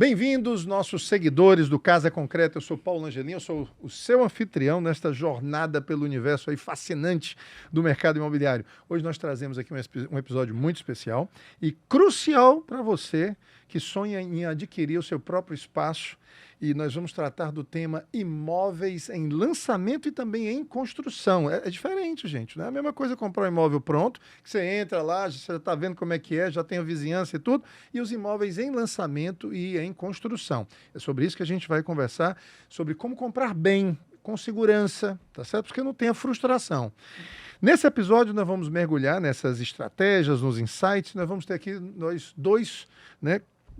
Bem-vindos, nossos seguidores do Casa Concreta. Eu sou Paulo Angelim, eu sou o seu anfitrião nesta jornada pelo universo aí fascinante do mercado imobiliário. Hoje nós trazemos aqui um episódio muito especial e crucial para você que sonha em adquirir o seu próprio espaço. E nós vamos tratar do tema imóveis em lançamento e também em construção. É diferente, gente. Não é a mesma coisa comprar um imóvel pronto, que você entra lá, você já está vendo como é que é, já tem a vizinhança e tudo, e os imóveis em lançamento e em construção. É sobre isso que a gente vai conversar, sobre como comprar bem, com segurança, tá certo? Porque não tem a frustração. Nesse episódio, nós vamos mergulhar nessas estratégias, nos insights. Nós vamos ter aqui nós dois,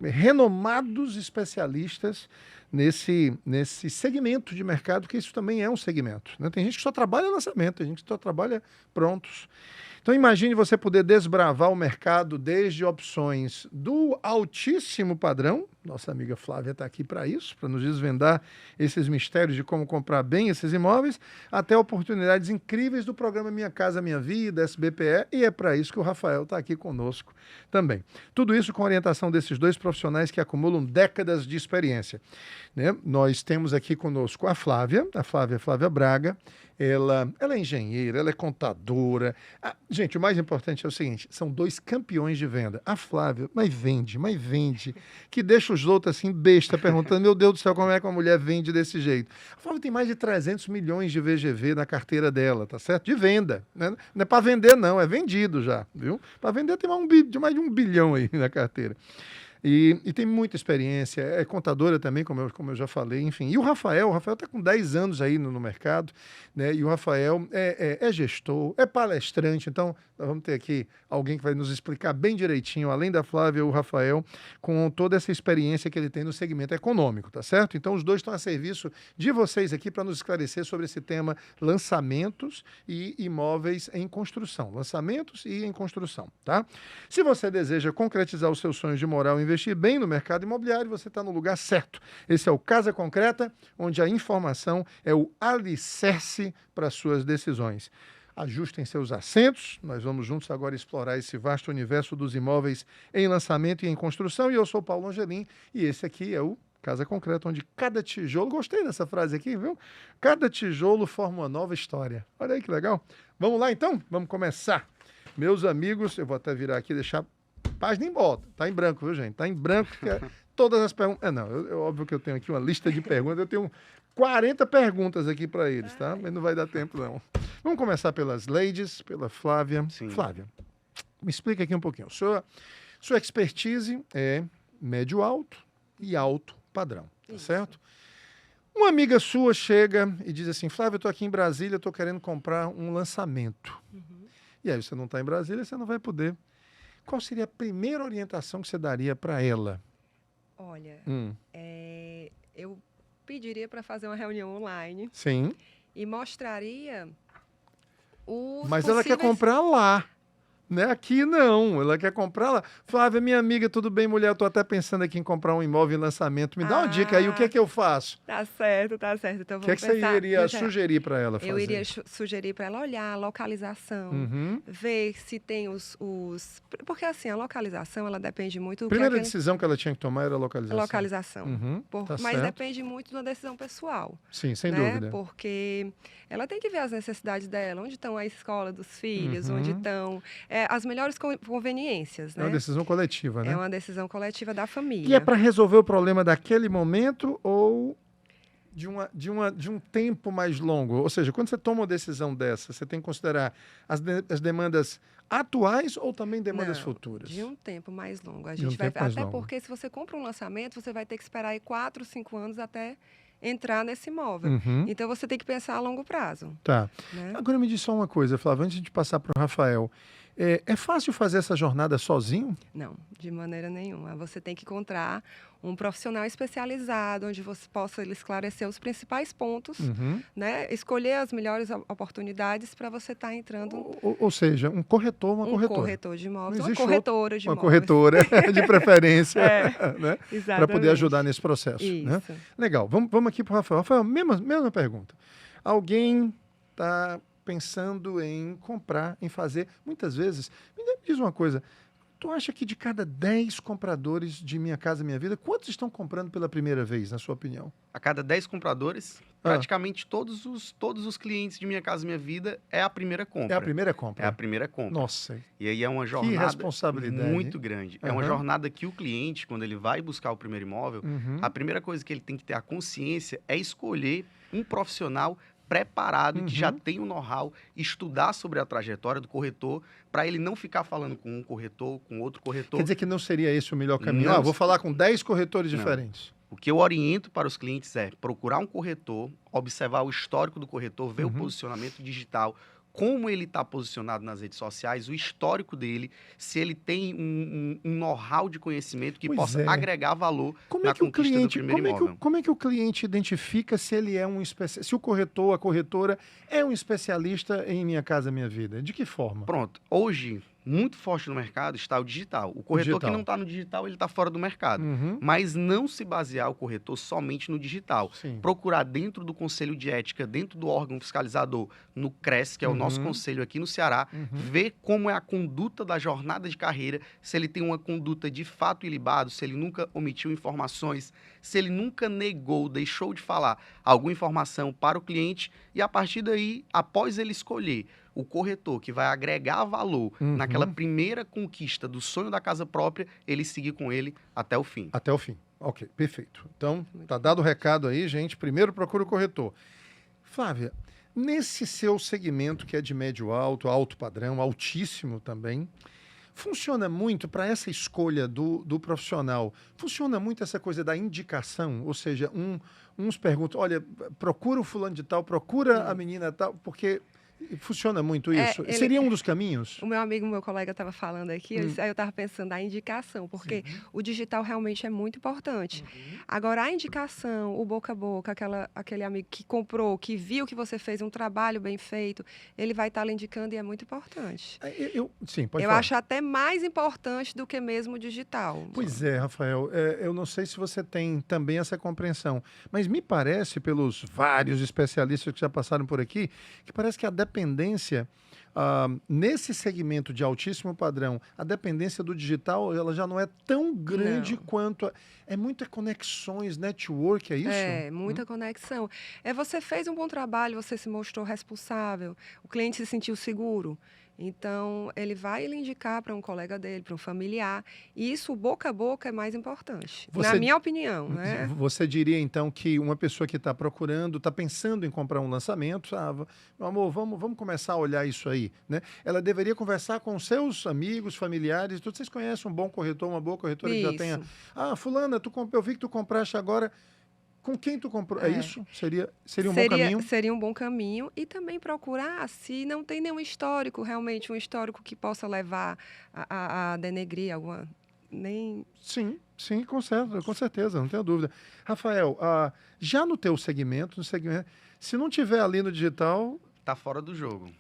renomados especialistas nesse segmento de mercado, que isso também é um segmento. Né? Tem gente que só trabalha lançamento, tem gente que só trabalha prontos. Então imagine você poder desbravar o mercado desde opções do altíssimo padrão, nossa amiga Flávia está aqui para isso, para nos desvendar esses mistérios de como comprar bem esses imóveis, até oportunidades incríveis do programa Minha Casa Minha Vida, SBPE, e é para isso que o Rafael está aqui conosco também. Tudo isso com a orientação desses dois profissionais que acumulam décadas de experiência. Né? Nós temos aqui conosco a Flávia Braga. Ela é engenheira, ela é contadora. Gente, o mais importante é o seguinte, são dois campeões de venda. A Flávia, mas vende, que deixa os outros assim besta, perguntando, meu Deus do céu, como é que uma mulher vende desse jeito? A Flávia tem mais de 300 milhões de VGV na carteira dela, tá certo? De venda. Né? Não é para vender não, é vendido já, viu? Para vender tem mais de 1 bilhão aí na carteira. E tem muita experiência, é contadora também, como eu já falei, enfim. E o Rafael está com 10 anos aí no mercado, né? E o Rafael é gestor, é palestrante, então nós vamos ter aqui alguém que vai nos explicar bem direitinho, além da Flávia, o Rafael, com toda essa experiência que ele tem no segmento econômico, tá certo? Então os dois estão a serviço de vocês aqui para nos esclarecer sobre esse tema lançamentos e imóveis em construção. Lançamentos e em construção, tá? Se você deseja concretizar os seus sonhos de morar ou investir bem no mercado imobiliário, você está no lugar certo. Esse é o Casa Concreta, onde a informação é o alicerce para suas decisões. Ajustem seus assentos, nós vamos juntos agora explorar esse vasto universo dos imóveis em lançamento e em construção. E eu sou Paulo Angelim e esse aqui é o Casa Concreta, onde cada tijolo, gostei dessa frase aqui, viu? Cada tijolo forma uma nova história. Olha aí que legal. Vamos lá então? Vamos começar. Meus amigos, eu vou até virar aqui e deixar página em volta. Tá em branco, viu, gente? Tá em branco, que todas as perguntas... óbvio que eu tenho aqui uma lista de perguntas, eu tenho 40 perguntas aqui para eles, tá? Mas não vai dar tempo, não. Vamos começar pelas ladies, pela Flávia. Sim. Flávia, me explica aqui um pouquinho. Sua expertise é médio-alto e alto padrão, tá certo? Uma amiga sua chega e diz assim, Flávia, eu estou aqui em Brasília, estou querendo comprar um lançamento. E aí você não está em Brasília, você não vai poder. Qual seria a primeira orientação que você daria para ela? Olha, eu pediria para fazer uma reunião online. Sim. E mostraria os Mas ela quer comprar lá. Né? Aqui não, ela quer comprar lá. Flávia, minha amiga, tudo bem, mulher? Eu tô até pensando aqui em comprar um imóvel em lançamento. Me dá uma dica aí, o que é que eu faço? Tá certo. Então o que é que você iria sugerir para ela fazer? Eu iria sugerir para ela olhar a localização, ver se tem os... Porque assim, a localização, ela depende muito... A primeira decisão que ela tinha que tomar era a localização. Localização. Tá mas certo. Depende muito da decisão pessoal. Sim, sem dúvida. Porque ela tem que ver as necessidades dela, onde estão a escola dos filhos, onde estão... as melhores conveniências, né? É uma decisão coletiva, né? É uma decisão coletiva da família. E é para resolver o problema daquele momento ou de um tempo mais longo? Ou seja, quando você toma uma decisão dessa, você tem que considerar as demandas atuais ou também demandas futuras? De um tempo mais longo. A gente vai até porque se você compra um lançamento, você vai ter que esperar aí 4, 5 anos até entrar nesse imóvel. Então, você tem que pensar a longo prazo. Tá. Né? Agora me diz só uma coisa, Flávia, antes de passar para o Rafael. É fácil fazer essa jornada sozinho? Não, de maneira nenhuma. Você tem que encontrar um profissional especializado, onde você possa esclarecer os principais pontos, né? Escolher as melhores oportunidades para você estar entrando... Ou seja, um corretor, uma corretora. Um corretor de imóveis, uma corretora de imóveis. Uma corretora, de preferência, né? Para poder ajudar nesse processo. Isso. Né? Legal, vamos aqui para o Rafael. Rafael, mesma pergunta. Alguém está pensando em comprar, em fazer, muitas vezes, me diz uma coisa, Tu acha que de cada 10 compradores de Minha Casa Minha Vida, quantos estão comprando pela primeira vez, na sua opinião? A cada 10 compradores, praticamente todos os clientes de Minha Casa Minha Vida é a primeira compra. É a primeira compra? É a primeira compra. Nossa. E aí é uma jornada responsabilidade, muito grande. É uma jornada que o cliente, quando ele vai buscar o primeiro imóvel, a primeira coisa que ele tem que ter a consciência é escolher um profissional preparado, que já tem o know-how, estudar sobre a trajetória do corretor, para ele não ficar falando com um corretor, com outro corretor. Quer dizer que não seria esse o melhor caminho? Vou falar com 10 corretores diferentes. O que eu oriento para os clientes é procurar um corretor, observar o histórico do corretor, ver o posicionamento digital, como ele está posicionado nas redes sociais, o histórico dele, se ele tem um know-how de conhecimento que possa agregar valor na conquista do primeiro imóvel. Como é que o cliente identifica se ele é se o corretor, a corretora é um especialista em Minha Casa Minha Vida? De que forma? Pronto. Hoje, muito forte no mercado está o digital. O corretor que não está no digital, ele está fora do mercado. Mas não se basear o corretor somente no digital. Sim. Procurar dentro do Conselho de Ética, dentro do órgão fiscalizador, no CRES, que é o nosso conselho aqui no Ceará, ver como é a conduta da jornada de carreira, se ele tem uma conduta de fato ilibado, se ele nunca omitiu informações, se ele nunca negou, deixou de falar alguma informação para o cliente, e a partir daí, após ele escolher o corretor que vai agregar valor naquela primeira conquista do sonho da casa própria, ele seguir com ele até o fim. Até o fim. Ok, perfeito. Então, tá dado o recado aí, gente. Primeiro procura o corretor. Flávia, nesse seu segmento que é de médio alto, alto padrão, altíssimo também, funciona muito para essa escolha do profissional, funciona muito essa coisa da indicação, ou seja, uns perguntam, olha, procura o fulano de tal, procura a menina tal, porque funciona muito isso. Seria um dos caminhos? O meu colega estava falando aqui, aí eu estava pensando a indicação, porque o digital realmente é muito importante. Agora, a indicação, o boca a boca, aquele amigo que comprou, que viu que você fez um trabalho bem feito, ele vai estar lhe indicando e é muito importante. Sim, pode eu falar. acho até mais importante do que mesmo o digital. Pois é, Rafael, eu não sei se você tem também essa compreensão, mas me parece, pelos vários especialistas que já passaram por aqui, que parece que a dependência, nesse segmento de altíssimo padrão, a dependência do digital, ela já não é tão grande quanto... É muitas conexões, network, é isso? É, muita conexão. Você fez um bom trabalho, você se mostrou responsável, o cliente se sentiu seguro. Então, ele vai lhe indicar para um colega dele, para um familiar. E isso, boca a boca, é mais importante, na minha opinião. Né? Você diria, então, que uma pessoa que está procurando, está pensando em comprar um lançamento, meu amor, vamos começar a olhar isso aí. Né? Ela deveria conversar com seus amigos, familiares, todos. Vocês conhecem um bom corretor, uma boa corretora que já tenha... fulana, eu vi que tu compraste agora... Com quem tu comprou? É isso? Seria um bom caminho? Seria um bom caminho. E também procurar se não tem nenhum histórico, realmente um histórico que possa levar a denegrir alguma... Sim, com certeza, não tenho dúvida. Rafael, já no teu segmento, se não tiver ali no digital... Tá fora do jogo.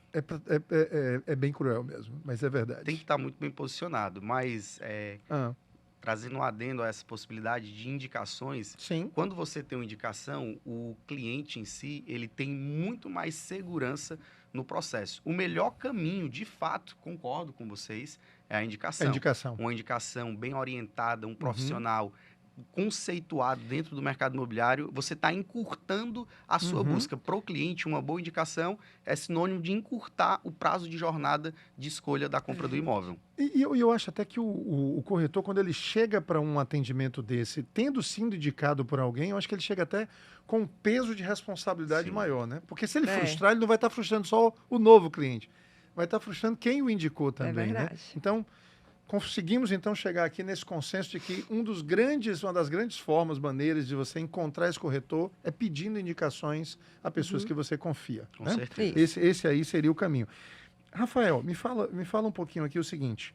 É bem cruel mesmo, mas é verdade. Tem que estar muito bem posicionado, mas... Trazendo um adendo a essa possibilidade de indicações, quando você tem uma indicação, o cliente em si, ele tem muito mais segurança no processo. O melhor caminho, de fato, concordo com vocês, é a indicação. Uma indicação bem orientada, um profissional conceituado dentro do mercado imobiliário, você está encurtando a sua busca. Para o cliente, uma boa indicação é sinônimo de encurtar o prazo de jornada de escolha da compra do imóvel. E eu acho até que o corretor, quando ele chega para um atendimento desse, tendo sido indicado por alguém, eu acho que ele chega até com um peso de responsabilidade maior, né? Porque se ele frustrar, ele não vai estar frustrando só o novo cliente, vai estar frustrando quem o indicou também, né? Então, conseguimos, então, chegar aqui nesse consenso de que uma das grandes formas, maneiras de você encontrar esse corretor é pedindo indicações a pessoas que você confia. Com né? certeza. Esse aí seria o caminho. Rafael, me fala um pouquinho aqui o seguinte.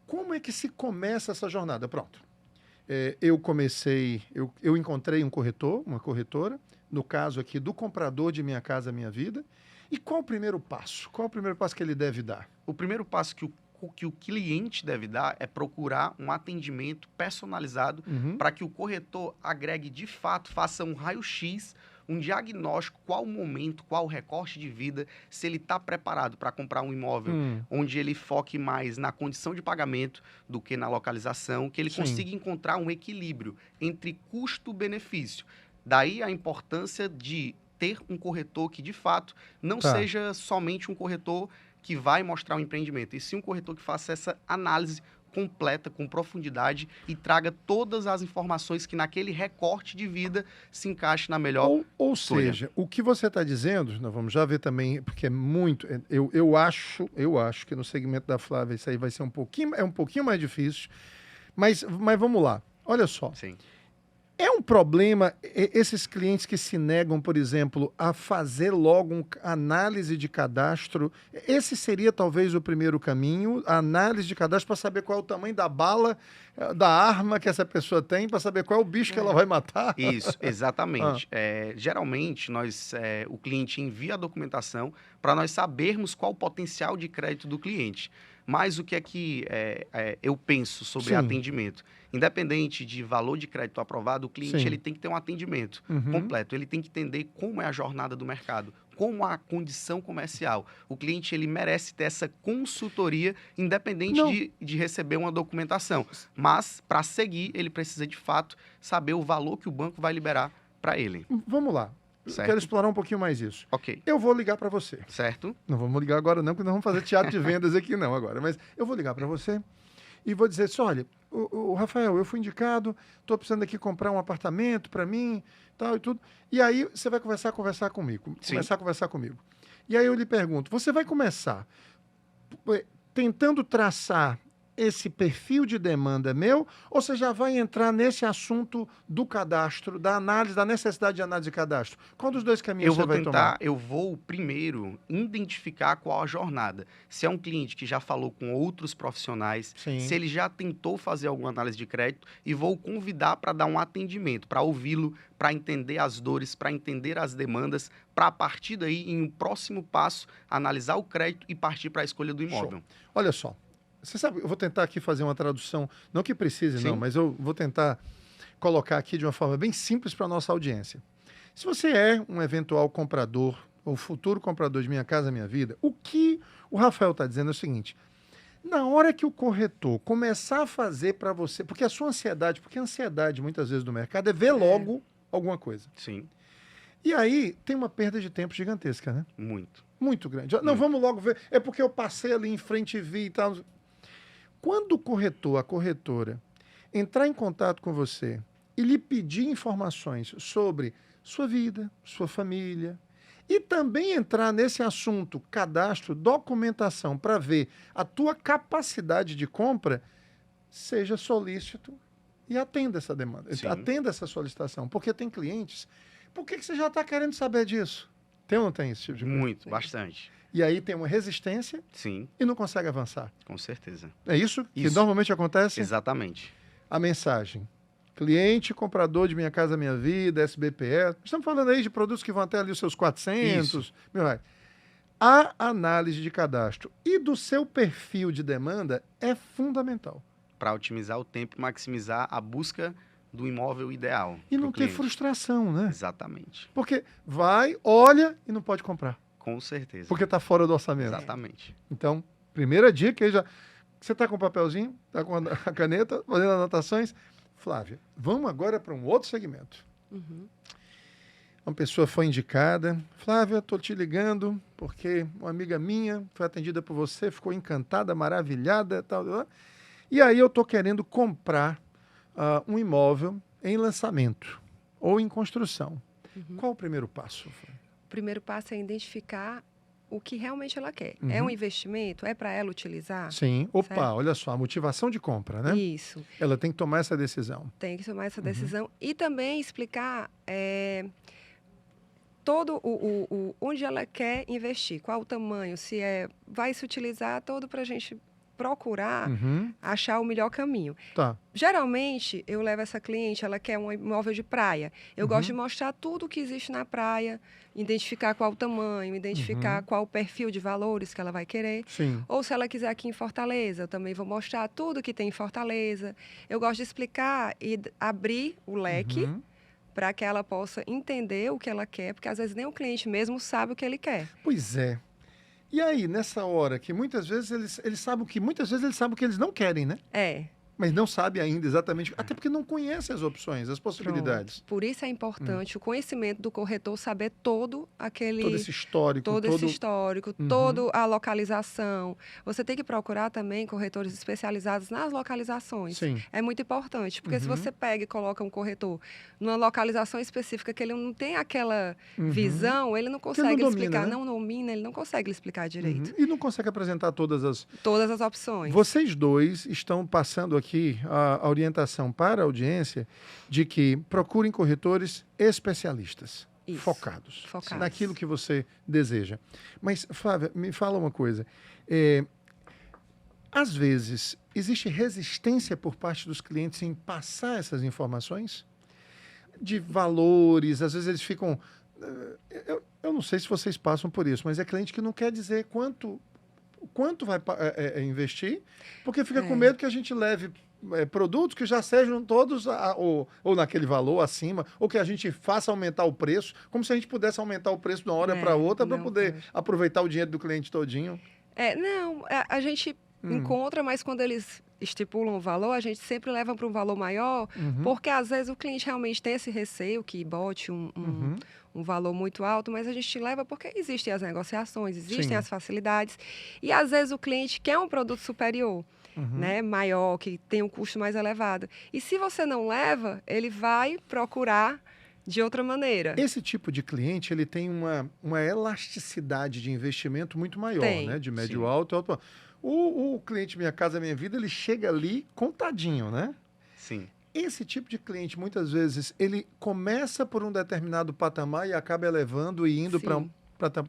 Como é que se começa essa jornada? Pronto. Eu encontrei um corretor, uma corretora, no caso aqui do comprador de Minha Casa Minha Vida. E qual o primeiro passo? Qual o primeiro passo que ele deve dar? O primeiro passo que o cliente deve dar é procurar um atendimento personalizado para que o corretor agregue de fato, faça um raio-x um diagnóstico, qual o momento, qual o recorte de vida, se ele está preparado para comprar um imóvel onde ele foque mais na condição de pagamento do que na localização, que ele consiga encontrar um equilíbrio entre custo-benefício. Daí a importância de ter um corretor que, de fato, não seja somente um corretor que vai mostrar um empreendimento, e sim um corretor que faça essa análise completa, com profundidade, e traga todas as informações que naquele recorte de vida se encaixe na melhor ou seja, o que você está dizendo, nós vamos já ver também, porque é muito, eu acho que no segmento da Flávia isso aí vai ser um pouquinho mais difícil, mas vamos lá, olha só. Sim. É um problema esses clientes que se negam, por exemplo, a fazer logo uma análise de cadastro. Esse seria talvez o primeiro caminho, a análise de cadastro para saber qual é o tamanho da bala, da arma que essa pessoa tem, para saber qual é o bicho que ela vai matar. Isso, exatamente. Geralmente, o cliente envia a documentação para nós sabermos qual o potencial de crédito do cliente. Mas o que é que eu penso sobre atendimento? Independente de valor de crédito aprovado, o cliente ele tem que ter um atendimento completo. Ele tem que entender como é a jornada do mercado, como a condição comercial. O cliente ele merece ter essa consultoria, independente de receber uma documentação. Mas, para seguir, ele precisa, de fato, saber o valor que o banco vai liberar para ele. Vamos lá. Quero explorar um pouquinho mais isso. Ok. Eu vou ligar para você. Certo. Não vamos ligar agora não, porque nós vamos fazer teatro de vendas aqui não agora. Mas eu vou ligar para você e vou dizer assim, olha, o Rafael, eu fui indicado, estou precisando aqui comprar um apartamento para mim, tal e tudo. E aí você vai conversar comigo. Conversar comigo. E aí eu lhe pergunto, você vai começar tentando traçar esse perfil de demanda meu, ou você já vai entrar nesse assunto do cadastro, da análise, da necessidade de análise de cadastro? Qual dos dois caminhos você vai tomar? Eu vou primeiro identificar qual a jornada. Se é um cliente que já falou com outros profissionais, se ele já tentou fazer alguma análise de crédito, e vou convidar para dar um atendimento, para ouvi-lo, para entender as dores, para entender as demandas, para a partir daí, em um próximo passo, analisar o crédito e partir para a escolha do imóvel. Show. Olha só. Você sabe, eu vou tentar aqui fazer uma tradução, não que precise não, mas eu vou tentar colocar aqui de uma forma bem simples para a nossa audiência. Se você é um eventual comprador ou futuro comprador de Minha Casa Minha Vida, o que o Rafael está dizendo é o seguinte, na hora que o corretor começar a fazer para você, porque a ansiedade muitas vezes do mercado é ver logo alguma coisa. Sim. E aí tem uma perda de tempo gigantesca, né? Muito grande. Não, vamos logo ver, é porque eu passei ali em frente e vi e tal. Quando o corretor, a corretora, entrar em contato com você e lhe pedir informações sobre sua vida, sua família, e também entrar nesse assunto, cadastro, documentação, para ver a tua capacidade de compra, seja solícito e atenda essa demanda, atenda essa solicitação. Porque tem clientes, por que você já está querendo saber disso? Tem ou não tem esse tipo de coisa? Muito, bastante. E aí tem uma resistência e não consegue avançar. Com certeza. É isso que normalmente acontece? Exatamente. A mensagem. Cliente, comprador de Minha Casa Minha Vida, SBPE. Estamos falando aí de produtos que vão até ali os seus 400 mil reais. A análise de cadastro e do seu perfil de demanda é fundamental. Para otimizar o tempo e maximizar a busca do imóvel ideal. E não ter frustração, né? Exatamente. Porque vai, olha e não pode comprar. Com certeza. Porque está fora do orçamento. Exatamente. Então, primeira dica, você está com o papelzinho, está com a caneta, fazendo anotações. Flávia, vamos agora para um outro segmento. Uma pessoa foi indicada. Flávia, estou te ligando porque uma amiga minha foi atendida por você, ficou encantada, maravilhada, tal. E aí eu estou querendo comprar um imóvel em lançamento ou em construção. Qual o primeiro passo, Flávia? O primeiro passo é identificar o que realmente ela quer. É um investimento? É para ela utilizar? Sim. Opa, certo? Olha só, a motivação de compra, né? Isso. Ela tem que tomar essa decisão. Tem que tomar essa decisão. E também explicar todo onde ela quer investir, qual o tamanho, se vai se utilizar todo para a gente procurar achar o melhor caminho. Tá. Geralmente, eu levo essa cliente, ela quer um imóvel de praia. Eu gosto de mostrar tudo o que existe na praia, identificar qual o tamanho, identificar qual o perfil de valores que ela vai querer. Sim. Ou se ela quiser aqui em Fortaleza, eu também vou mostrar tudo que tem em Fortaleza. Eu gosto de explicar e abrir o leque para que ela possa entender o que ela quer, porque às vezes nem o cliente mesmo sabe o que ele quer. Pois é. E aí, nessa hora, que muitas vezes eles sabem o que eles não querem, né? Mas não sabe ainda exatamente, até porque não conhece as opções, as possibilidades. Pronto. Por isso é importante o conhecimento do corretor, saber todo esse histórico. Todo esse histórico, toda a localização. Você tem que procurar também corretores especializados nas localizações. Sim. É muito importante, porque se você pega e coloca um corretor numa localização específica que ele não tem aquela visão, ele não consegue explicar, não domina, ele não consegue explicar direito. E não consegue apresentar todas as opções. Vocês dois estão passando aqui a orientação para a audiência de que procurem corretores especialistas, focados naquilo que você deseja. Mas, Flávia, me fala uma coisa. Às vezes, existe resistência por parte dos clientes em passar essas informações? De valores, às vezes eles ficam... Eu não sei se vocês passam por isso, mas é cliente que não quer dizer quanto vai investir, porque fica com medo que a gente leve produtos que já sejam todos ou naquele valor acima, ou que a gente faça aumentar o preço, como se a gente pudesse aumentar o preço de uma hora para outra para poder aproveitar o dinheiro do cliente todinho. A gente encontra, mas quando eles estipulam o valor, a gente sempre leva para um valor maior, porque às vezes o cliente realmente tem esse receio que bote um valor muito alto, mas a gente leva porque existem as negociações, existem as facilidades, e às vezes o cliente quer um produto superior, né, maior, que tem um custo mais elevado. E se você não leva, ele vai procurar de outra maneira. Esse tipo de cliente, ele tem uma elasticidade de investimento muito maior, né? De médio alto. O cliente Minha Casa Minha Vida, ele chega ali contadinho, né? Sim. Esse tipo de cliente, muitas vezes, ele começa por um determinado patamar e acaba elevando e indo para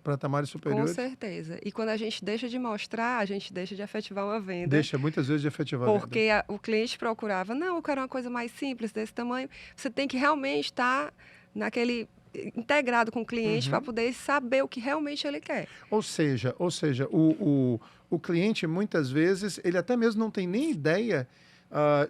patamares superiores. Com certeza. E quando a gente deixa de mostrar, a gente deixa de efetivar uma venda. Deixa muitas vezes de efetivar a venda. Porque o cliente procurava, não, eu quero uma coisa mais simples, desse tamanho. Você tem que realmente estar integrado com o cliente para poder saber o que realmente ele quer. Ou seja, o cliente, muitas vezes, ele até mesmo não tem nem ideia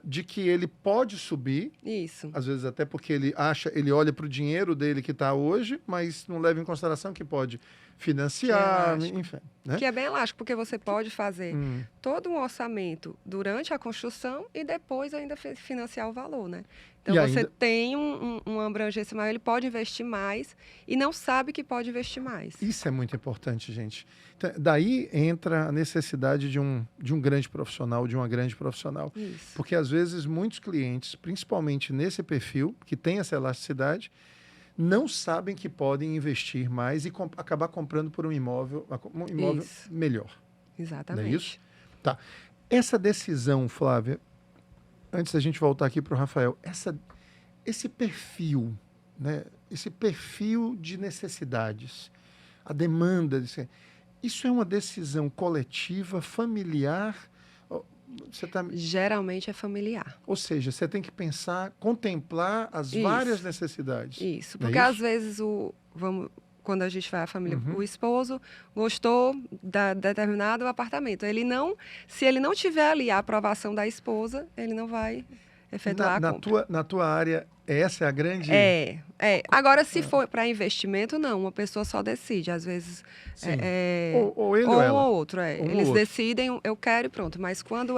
de que ele pode subir. Isso. Às vezes até porque ele olha para o dinheiro dele que está hoje, mas não leva em consideração que pode financiar, enfim. Né? Que é bem elástico, porque você pode fazer todo um orçamento durante a construção e depois ainda financiar o valor, né? Então, você tem uma abrangência maior, ele pode investir mais e não sabe que pode investir mais. Isso é muito importante, gente. Então, daí entra a necessidade de um grande profissional, de uma grande profissional. Isso. Porque, às vezes, muitos clientes, principalmente nesse perfil, que tem essa elasticidade, não sabem que podem investir mais e acabar comprando por um imóvel melhor. Exatamente. Não é isso? Tá. Essa decisão, Flávia, antes da gente voltar aqui para o Rafael, esse perfil, né? Esse perfil de necessidades, a demanda, isso é uma decisão coletiva, familiar? Geralmente é familiar. Ou seja, você tem que pensar, contemplar as várias necessidades. Isso, porque às vezes quando a gente vai à família, o esposo gostou da determinado apartamento. Se ele não tiver ali a aprovação da esposa, ele não vai efetuar a compra. Na tua área, essa é a grande... Agora, se for para investimento, não. Uma pessoa só decide. Às vezes, ou ele ou ela. Ou outro. Eles decidem, eu quero e pronto. Mas quando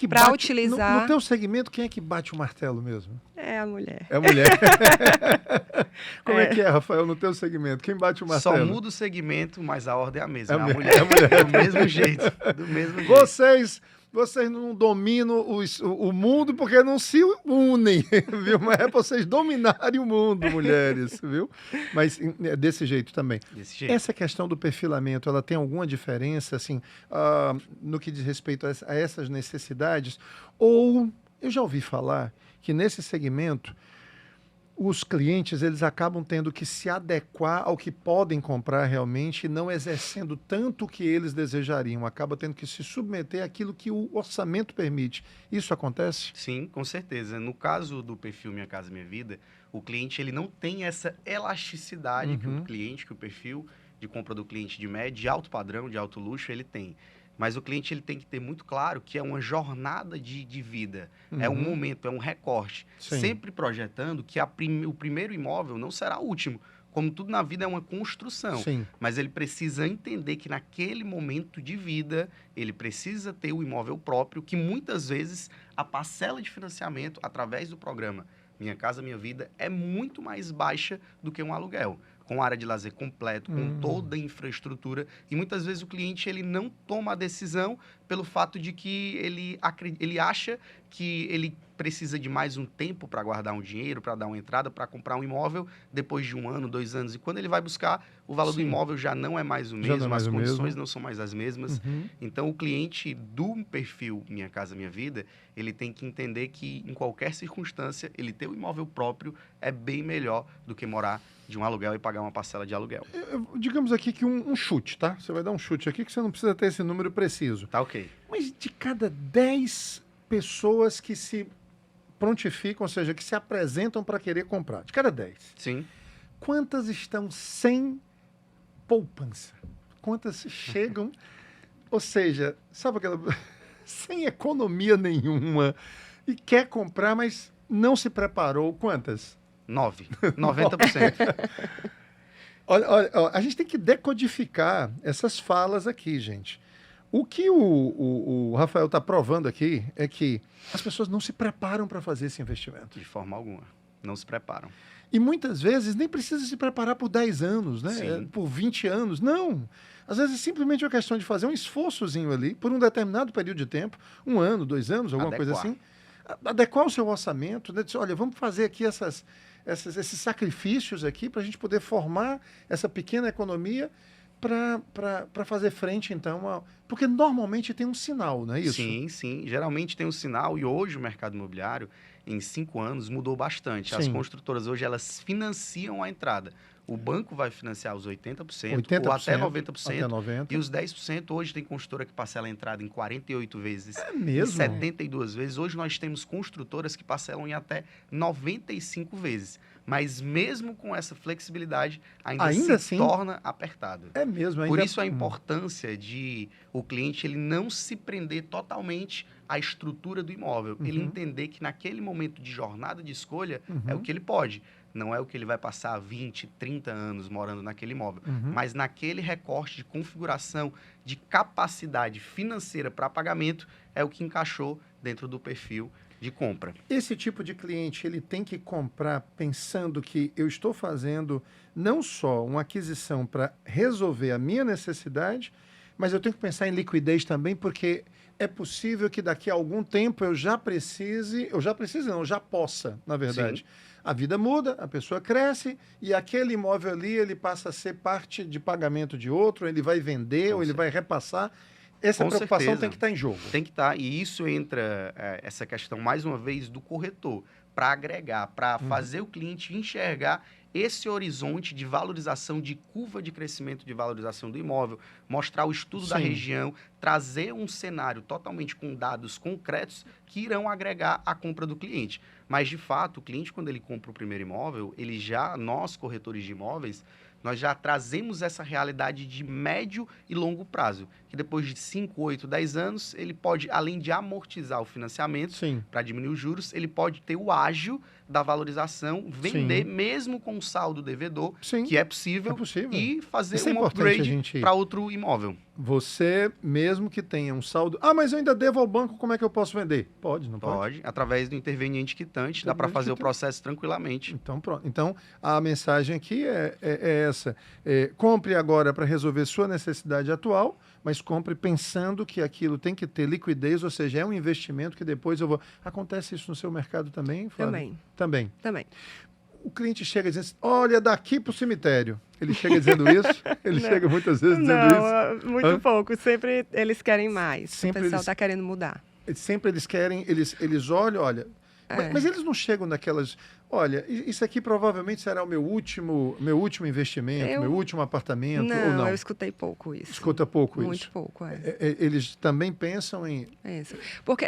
para utilizar... No teu segmento, quem é que bate o martelo mesmo? É a mulher. É a mulher. Como é que é, Rafael, no teu segmento? Quem bate o martelo? Só muda o segmento, mas a ordem é a mesma. É a mulher. Do mesmo jeito. Vocês não dominam o mundo porque não se unem, viu? Mas é para vocês dominarem o mundo, mulheres, viu? Mas é desse jeito também. Desse jeito. Essa questão do perfilamento, ela tem alguma diferença, assim, no que diz respeito a essas necessidades? Ou, eu já ouvi falar que nesse segmento, os clientes, eles acabam tendo que se adequar ao que podem comprar realmente e não exercendo tanto o que eles desejariam. Acaba tendo que se submeter àquilo que o orçamento permite. Isso acontece? Sim, com certeza. No caso do perfil Minha Casa Minha Vida, o cliente ele não tem essa elasticidade que o perfil de compra do cliente de médio, de alto padrão, de alto luxo, ele tem. Mas o cliente ele tem que ter muito claro que é uma jornada de vida, é um momento, é um recorte. Sim. Sempre projetando que o primeiro imóvel não será o último. Como tudo na vida é uma construção. Sim. Mas ele precisa entender que naquele momento de vida, ele precisa ter o imóvel próprio, que muitas vezes a parcela de financiamento através do programa Minha Casa Minha Vida é muito mais baixa do que um aluguel, com área de lazer completo, com toda a infraestrutura. E muitas vezes o cliente ele não toma a decisão pelo fato de que ele acha que ele precisa de mais um tempo para guardar um dinheiro, para dar uma entrada, para comprar um imóvel depois de 1 ano, 2 anos. E quando ele vai buscar, o valor do imóvel já não é mais o mesmo, as condições não são mais as mesmas. Então, o cliente do perfil Minha Casa Minha Vida, ele tem que entender que em qualquer circunstância, ele ter o imóvel próprio é bem melhor do que morar de um aluguel e pagar uma parcela de aluguel. Digamos aqui que um chute, tá? Você vai dar um chute aqui que você não precisa ter esse número preciso. Tá ok. Mas de cada 10 pessoas que se prontificam, ou seja, que se apresentam para querer comprar, de cada 10, sim, quantas estão sem poupança? Quantas chegam, ou seja, sabe aquela sem economia nenhuma e quer comprar, mas não se preparou? Quantas? 90%. Olha, a gente tem que decodificar essas falas aqui, gente. O que o Rafael está provando aqui é que as pessoas não se preparam para fazer esse investimento. De forma alguma. Não se preparam. E muitas vezes nem precisa se preparar por 10 anos, né? Sim. Por 20 anos. Não. Às vezes é simplesmente uma questão de fazer um esforçozinho ali por um determinado período de tempo, 1 ano, 2 anos, alguma coisa assim. Adequar o seu orçamento, né? Dizer, olha, vamos fazer aqui esses sacrifícios aqui para a gente poder formar essa pequena economia para fazer frente, então, porque normalmente tem um sinal, não é isso? Sim, sim. Geralmente tem um sinal e hoje o mercado imobiliário, em 5 anos, mudou bastante. Sim. As construtoras hoje, elas financiam a entrada. O banco vai financiar os 80% ou até 90%. E os 10%, hoje tem construtora que parcela a entrada em 48 vezes. É mesmo? Em 72 vezes. Hoje nós temos construtoras que parcelam em até 95 vezes. Mas mesmo com essa flexibilidade, ainda se assim, torna apertado. É mesmo. Por isso a importância de o cliente ele não se prender totalmente à estrutura do imóvel. Ele entender que naquele momento de jornada de escolha é o que ele pode. Não é o que ele vai passar 20, 30 anos morando naquele imóvel. Mas naquele recorte de configuração, de capacidade financeira para pagamento, é o que encaixou dentro do perfil de compra. Esse tipo de cliente, ele tem que comprar pensando que eu estou fazendo não só uma aquisição para resolver a minha necessidade, mas eu tenho que pensar em liquidez também, porque é possível que daqui a algum tempo eu já possa, na verdade. Sim. A vida muda, a pessoa cresce e aquele imóvel ali, ele passa a ser parte de pagamento de outro, ele vai vender ou ele vai repassar. Essa preocupação tem que estar em jogo. Tem que estar, e isso entra essa questão, mais uma vez, do corretor, para agregar, para fazer o cliente enxergar esse horizonte de valorização, de curva de crescimento de valorização do imóvel, mostrar o estudo da região, trazer um cenário totalmente com dados concretos que irão agregar a compra do cliente. Mas, de fato, o cliente, quando ele compra o primeiro imóvel, nós, corretores de imóveis, nós já trazemos essa realidade de médio e longo prazo, que depois de 5, 8, 10 anos, ele pode, além de amortizar o financiamento para diminuir os juros, ele pode ter o ágio da valorização, vender mesmo com o saldo devedor, que é possível, e fazer um upgrade para outro imóvel. Você, mesmo que tenha um saldo... Ah, mas eu ainda devo ao banco, como é que eu posso vender? Pode, não pode? Pode, através do interveniente quitante, dá para fazer o processo tranquilamente. Então, pronto. Então, a mensagem aqui é essa. Compre agora para resolver sua necessidade atual, mas compre pensando que aquilo tem que ter liquidez, ou seja, é um investimento que depois eu vou... Acontece isso no seu mercado também, Flávio? Também. O cliente chega dizendo assim, olha, daqui para o cemitério. Ele chega dizendo isso? Ele chega muitas vezes dizendo isso? Não, muito pouco. Sempre eles querem mais. Sempre o pessoal está querendo mudar. Sempre eles querem, eles olham, mas eles não chegam naquelas... Olha, isso aqui provavelmente será o meu último investimento, meu último apartamento, ou não? Eu escutei pouco isso. Escuta pouco muito isso? Muito pouco, Eles também pensam em isso. Porque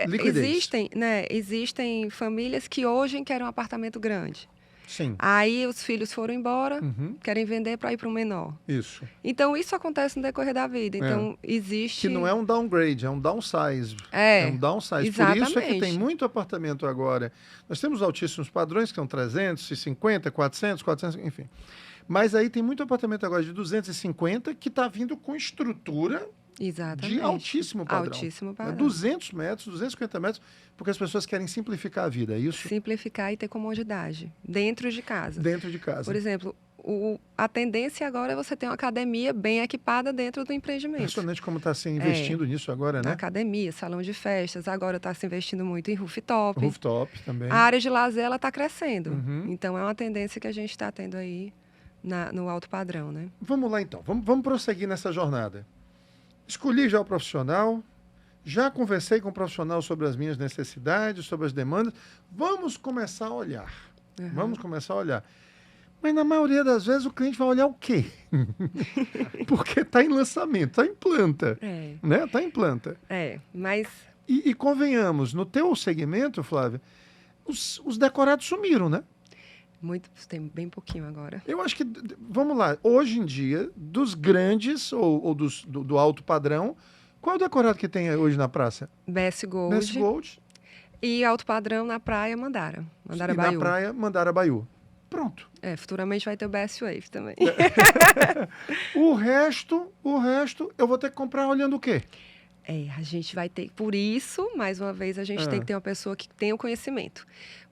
existem famílias que hoje querem um apartamento grande. Sim. Aí os filhos foram embora, querem vender para ir para um menor. Isso. Então, isso acontece no decorrer da vida. Então, existe... Que não é um downgrade, é um downsize. É um downsize. exatamente. Por isso é que tem muito apartamento agora. Nós temos altíssimos padrões, que são 350, 400, enfim. Mas aí tem muito apartamento agora de 250 que está vindo com estrutura de altíssimo padrão. Altíssimo padrão. 200 metros, 250 metros, porque as pessoas querem simplificar a vida, é isso? Simplificar e ter comodidade dentro de casa. Dentro de casa. Por exemplo, a tendência agora é você ter uma academia bem equipada dentro do empreendimento. Impressionante como está se investindo nisso agora, né? Academia, salão de festas, agora está se investindo muito em rooftop. Rooftop também. A área de lazer está crescendo. Então, é uma tendência que a gente está tendo aí no alto padrão, né? Vamos lá, então. Vamos prosseguir nessa jornada. Escolhi já o profissional, já conversei com o profissional sobre as minhas necessidades, sobre as demandas. Vamos começar a olhar. Vamos começar a olhar. Mas na maioria das vezes o cliente vai olhar o quê? Porque está em lançamento, está em planta. Né? Está em planta. Mas... E convenhamos, no teu segmento, Flávia, os decorados sumiram, né? Tem bem pouquinho agora. Eu acho que, vamos lá, hoje em dia, dos grandes ou do alto padrão, qual é o decorado que tem hoje na praça? BS Gold. BS Gold. E alto padrão na praia, Mandara E Baiú. na praia, Mandara Baiú. Pronto. Futuramente vai ter o BS Wave também. O resto, eu vou ter que comprar olhando o quê? A gente vai ter... Por isso, mais uma vez, a gente tem que ter uma pessoa que tenha o conhecimento.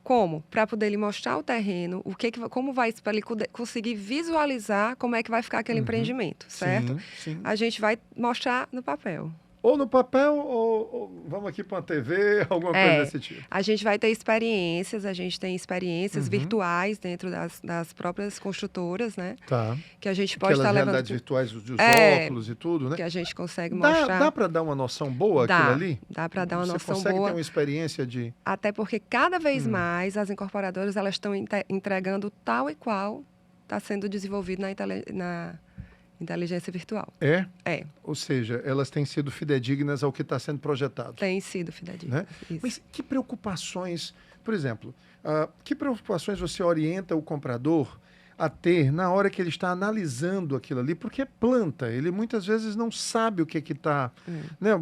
Como? Para poder lhe mostrar o terreno, como vai, para ele conseguir visualizar como é que vai ficar aquele empreendimento, certo? Sim. A gente vai mostrar no papel. Ou no papel, ou vamos aqui para uma TV, alguma coisa desse tipo. A gente vai ter experiências, a gente tem experiências virtuais dentro das próprias construtoras, né? Tá. Que a gente pode estar levando... realidades virtuais dos óculos e tudo, né? Que a gente consegue mostrar. Dá para dar uma noção boa aquilo ali? Dá para dar uma noção boa. Você consegue ter uma experiência de... Até porque cada vez mais as incorporadoras elas estão entregando tal e qual está sendo desenvolvido na inteligência virtual. É? É. Ou seja, elas têm sido fidedignas ao que está sendo projetado. Tem sido fidedignas. Né? Isso. Mas que preocupações, por exemplo, que preocupações você orienta o comprador a ter na hora que ele está analisando aquilo ali? Porque é planta, ele muitas vezes não sabe o que está, né?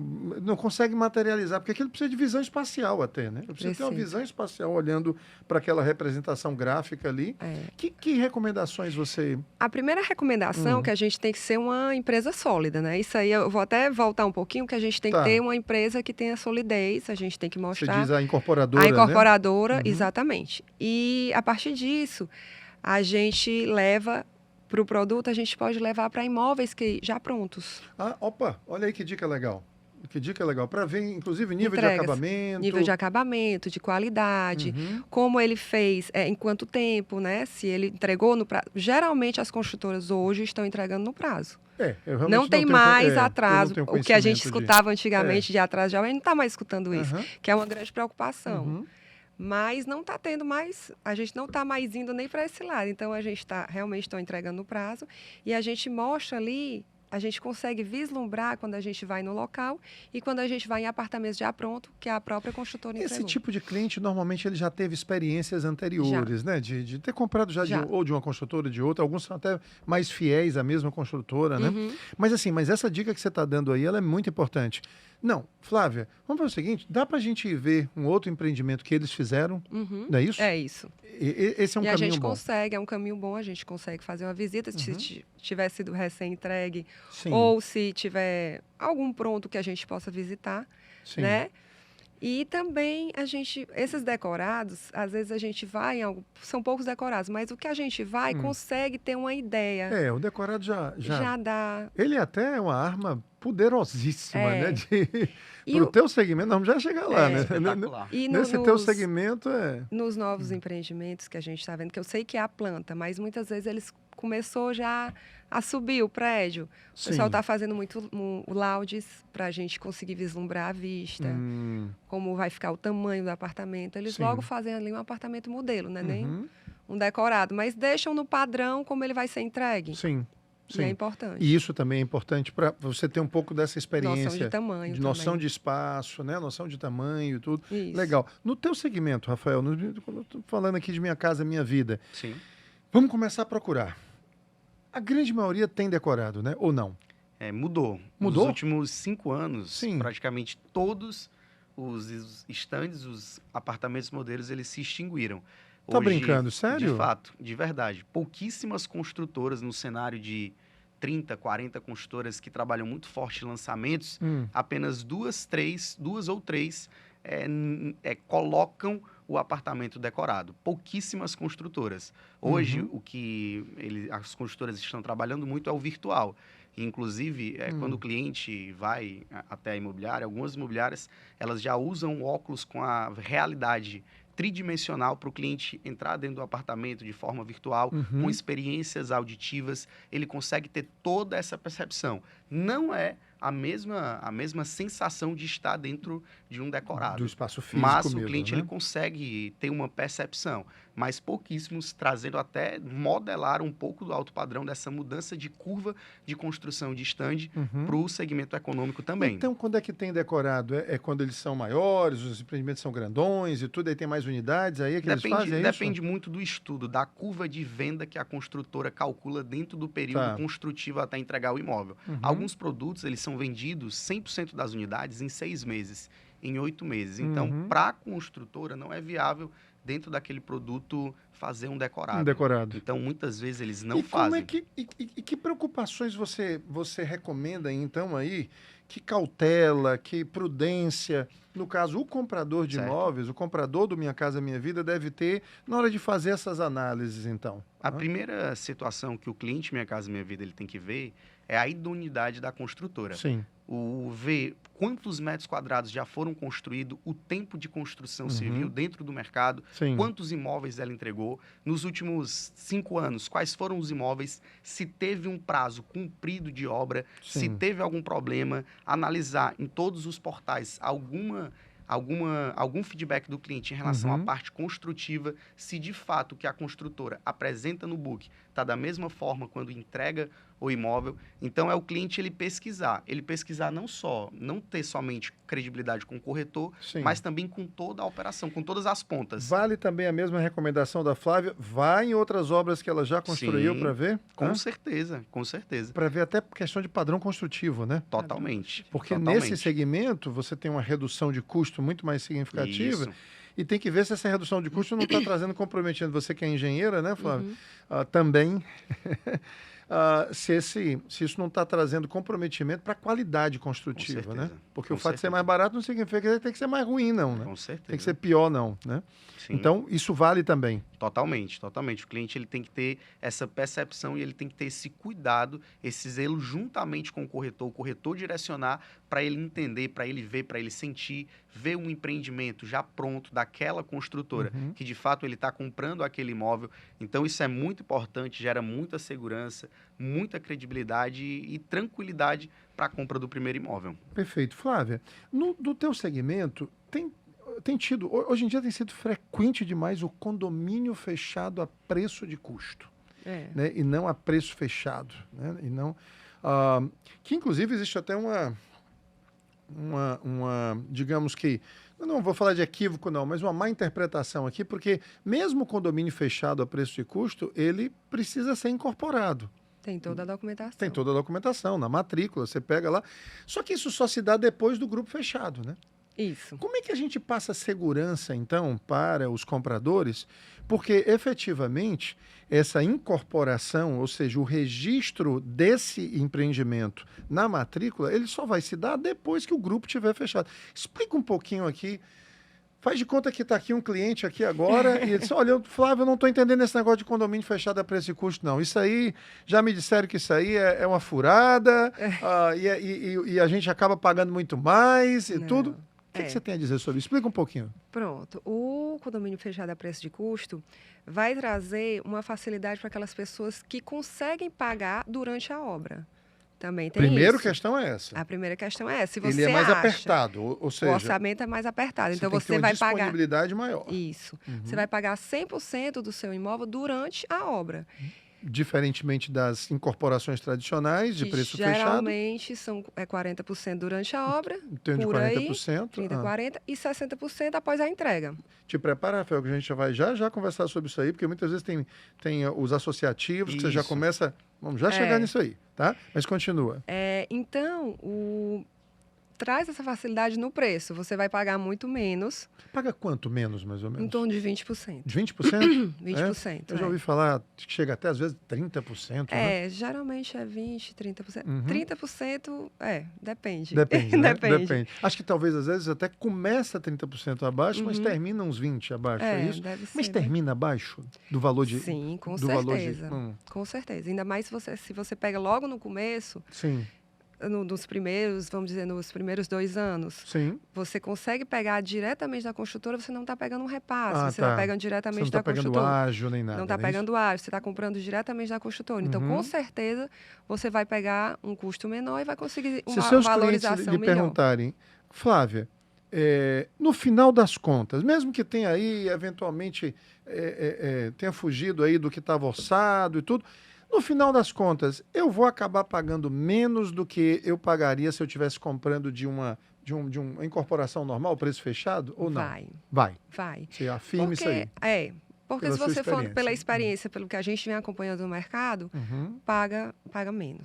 Não consegue materializar, porque aquilo precisa de visão espacial até, né? Precisa ter uma visão espacial olhando para aquela representação gráfica ali. Que recomendações você... A primeira recomendação é que a gente tem que ser uma empresa sólida, né? Isso aí eu vou até voltar um pouquinho, que a gente tem que ter uma empresa que tenha solidez, a gente tem que mostrar... Você diz a incorporadora, A incorporadora, né? Exatamente. E a partir disso... a gente leva para o produto, a gente pode levar para imóveis que já prontos. Opa, olha aí que dica legal. Que dica legal. Para ver, inclusive, nível Entregas, de acabamento. Nível de acabamento, de qualidade, como ele fez, em quanto tempo, né? Se ele entregou no prazo. Geralmente, as construtoras hoje estão entregando no prazo. Não tem mais atraso. O que a gente escutava antigamente de atraso, já não está mais escutando isso, que é uma grande preocupação. Mas não está tendo mais, a gente não está mais indo nem para esse lado. Então, a gente realmente está entregando no prazo e a gente mostra ali, a gente consegue vislumbrar quando a gente vai no local e quando a gente vai em apartamentos já pronto, que a própria construtora entregou. Esse tipo de cliente, normalmente, ele já teve experiências anteriores, né? De ter comprado já. Ou de uma construtora ou de outra. Alguns são até mais fiéis à mesma construtora, né? Mas assim, essa dica que você está dando aí, ela é muito importante. Não, Flávia, vamos fazer o seguinte, dá para a gente ver um outro empreendimento que eles fizeram, não é isso? É isso. Esse é um caminho bom. E a gente consegue, é um caminho bom, a gente consegue fazer uma visita, se tiver sido recém-entregue, ou se tiver algum pronto que a gente possa visitar, né? E também esses decorados, às vezes a gente vai são poucos decorados, mas o que a gente vai consegue ter uma ideia. O decorado já dá. Ele até é uma arma poderosíssima, né? Para o teu segmento, nós vamos já chegar lá, né? E nesse teu segmento Nos novos empreendimentos que a gente está vendo, que eu sei que é a planta, mas muitas vezes começou já a subir o prédio. O pessoal está fazendo muito laudes para a gente conseguir vislumbrar a vista, como vai ficar o tamanho do apartamento. Eles logo fazem ali um apartamento modelo, né? Nem um decorado, mas deixam no padrão como ele vai ser entregue. E é importante. E isso também é importante para você ter um pouco dessa experiência. Noção de tamanho. De noção de espaço, né? Noção de tamanho e tudo. Isso. Legal. No teu segmento, Rafael, quando eu tô falando aqui de Minha Casa Minha Vida, Sim. Vamos começar a procurar. A grande maioria tem decorado, né? Ou não? Mudou. Mudou? Nos últimos 5 anos, Sim. praticamente todos os estandes, os apartamentos modelos, eles se extinguiram. Tá brincando, sério? De fato, de verdade. Pouquíssimas construtoras no cenário de 30, 40 construtoras que trabalham muito forte em lançamentos, apenas duas ou três colocam o apartamento decorado. Pouquíssimas construtoras. Hoje, o que as construtoras estão trabalhando muito é o virtual. Inclusive, quando o cliente vai até a imobiliária, algumas imobiliárias, elas já usam óculos com a realidade tridimensional para o cliente entrar dentro do apartamento de forma virtual, com experiências auditivas. Ele consegue ter toda essa percepção. Não é a mesma sensação de estar dentro de um decorado. Do espaço físico mas mesmo, o cliente, né? ele consegue ter uma percepção. Mas pouquíssimos trazendo até modelar um pouco do alto padrão dessa mudança de curva de construção de stand para o segmento econômico também. Então, quando é que tem decorado? É quando eles são maiores, os empreendimentos são grandões e tudo, aí tem mais unidades, aí é que eles fazem, é Depende isso? muito do estudo, da curva de venda que a construtora calcula dentro do período construtivo até entregar o imóvel. Alguns produtos, eles são vendidos 100% das unidades em 6 meses, em 8 meses. Então, para a construtora, não é viável dentro daquele produto fazer um decorado. Então, muitas vezes, eles não fazem. Que preocupações você recomenda, então, aí? Que cautela, que prudência, no caso, o comprador de imóveis, o comprador do Minha Casa Minha Vida deve ter na hora de fazer essas análises, então? A primeira situação que o cliente Minha Casa Minha Vida ele tem que ver é a idoneidade da construtora. Sim. Ver quantos metros quadrados já foram construídos, o tempo de construção civil dentro do mercado, quantos imóveis ela entregou. Nos últimos 5 anos, quais foram os imóveis, se teve um prazo cumprido de obra, se teve algum problema, analisar em todos os portais algum feedback do cliente em relação à parte construtiva, se de fato o que a construtora apresenta no book está da mesma forma quando entrega o imóvel. Então, é o cliente ele pesquisar não ter somente credibilidade com o corretor, mas também com toda a operação, com todas as pontas. Vale também a mesma recomendação da Flávia, vá em outras obras que ela já construiu para ver? Com certeza. Para ver até questão de padrão construtivo, né? Totalmente. Porque nesse segmento você tem uma redução de custo muito mais significativa. Isso. E tem que ver se essa redução de custo não está trazendo comprometimento. Você que é engenheira, né, Flávia? Também. Se isso não está trazendo comprometimento para a qualidade construtiva, né? Porque o fato de ser mais barato não significa que tem que ser mais ruim, não, né? Com certeza. Tem que ser pior, não, né? Sim. Então, isso vale também. Totalmente. O cliente ele tem que ter essa percepção e ele tem que ter esse cuidado, esse zelo juntamente com o corretor direcionar para ele entender, para ele ver, para ele sentir, ver um empreendimento já pronto daquela construtora, que de fato ele está comprando aquele imóvel. Então, isso é muito importante, gera muita segurança, muita credibilidade e tranquilidade para a compra do primeiro imóvel. Perfeito. Flávia, do teu segmento, tem tido, hoje em dia tem sido frequente demais o condomínio fechado a preço de custo, né? E não a preço fechado, né? E não, que inclusive existe até uma digamos que, não vou falar de equívoco não, mas uma má interpretação aqui, porque mesmo o condomínio fechado a preço de custo, ele precisa ser incorporado. Tem toda a documentação. Tem toda a documentação, na matrícula, você pega lá. Só que isso só se dá depois do grupo fechado, né? Isso. Como é que a gente passa segurança, então, para os compradores? Porque, efetivamente, essa incorporação, ou seja, o registro desse empreendimento na matrícula, ele só vai se dar depois que o grupo estiver fechado. Explica um pouquinho aqui. Faz de conta que está aqui um cliente aqui agora e ele disse, olha, Flávio, eu não estou entendendo esse negócio de condomínio fechado a preço e custo, não. Isso aí, já me disseram que isso aí é uma furada e a gente acaba pagando muito mais e tudo. O que você tem a dizer sobre isso? Explica um pouquinho. Pronto. O condomínio fechado a preço de custo vai trazer uma facilidade para aquelas pessoas que conseguem pagar durante a obra. Também tem Primeira isso. questão é essa. A primeira questão é essa. Se você Ele é mais apertado, ou seja... O orçamento é mais apertado. Então, você vai pagar... disponibilidade maior. Isso. Você vai pagar 100% do seu imóvel durante a obra. diferentemente das incorporações tradicionais de preço fechado. Geralmente é 40% durante a obra, então, de 40%, 30%, 40% e 60% após a entrega. Te prepara, Rafael, que a gente vai já conversar sobre isso aí, porque muitas vezes tem os associativos, que você já começa... Vamos já chegar nisso aí, tá? Mas continua. Então, traz essa facilidade no preço. Você vai pagar muito menos. Paga quanto menos, mais ou menos? Em torno de 20%. De 20%? 20%. Eu já ouvi falar que chega até, às vezes, 30%. Né? Geralmente é 20%, 30%. Uhum. 30%, depende. Depende, né? Depende. Acho que talvez, às vezes, até começa 30% abaixo, mas termina uns 20% abaixo, é isso? Deve ser, mas termina abaixo do valor de... Sim, com certeza. Com certeza. Ainda mais se você pega logo no começo... Sim. Nos primeiros 2 anos, sim. Você consegue pegar diretamente da construtora, você não está pegando um repasse, você está pegando diretamente da construtora. Você não está pegando ágio nem nada. Não está pegando ágio, você está comprando diretamente da construtora. Então, com certeza, você vai pegar um custo menor e vai conseguir uma valorização melhor. Se seus clientes lhe perguntarem, Flávia, no final das contas, mesmo que tenha aí, eventualmente, tenha fugido aí do que estava orçado e tudo... No final das contas, eu vou acabar pagando menos do que eu pagaria se eu estivesse comprando de uma incorporação normal, preço fechado, ou não? Vai. Você afirma isso aí. Porque se você for pela experiência, pelo que a gente vem acompanhando no mercado, paga menos.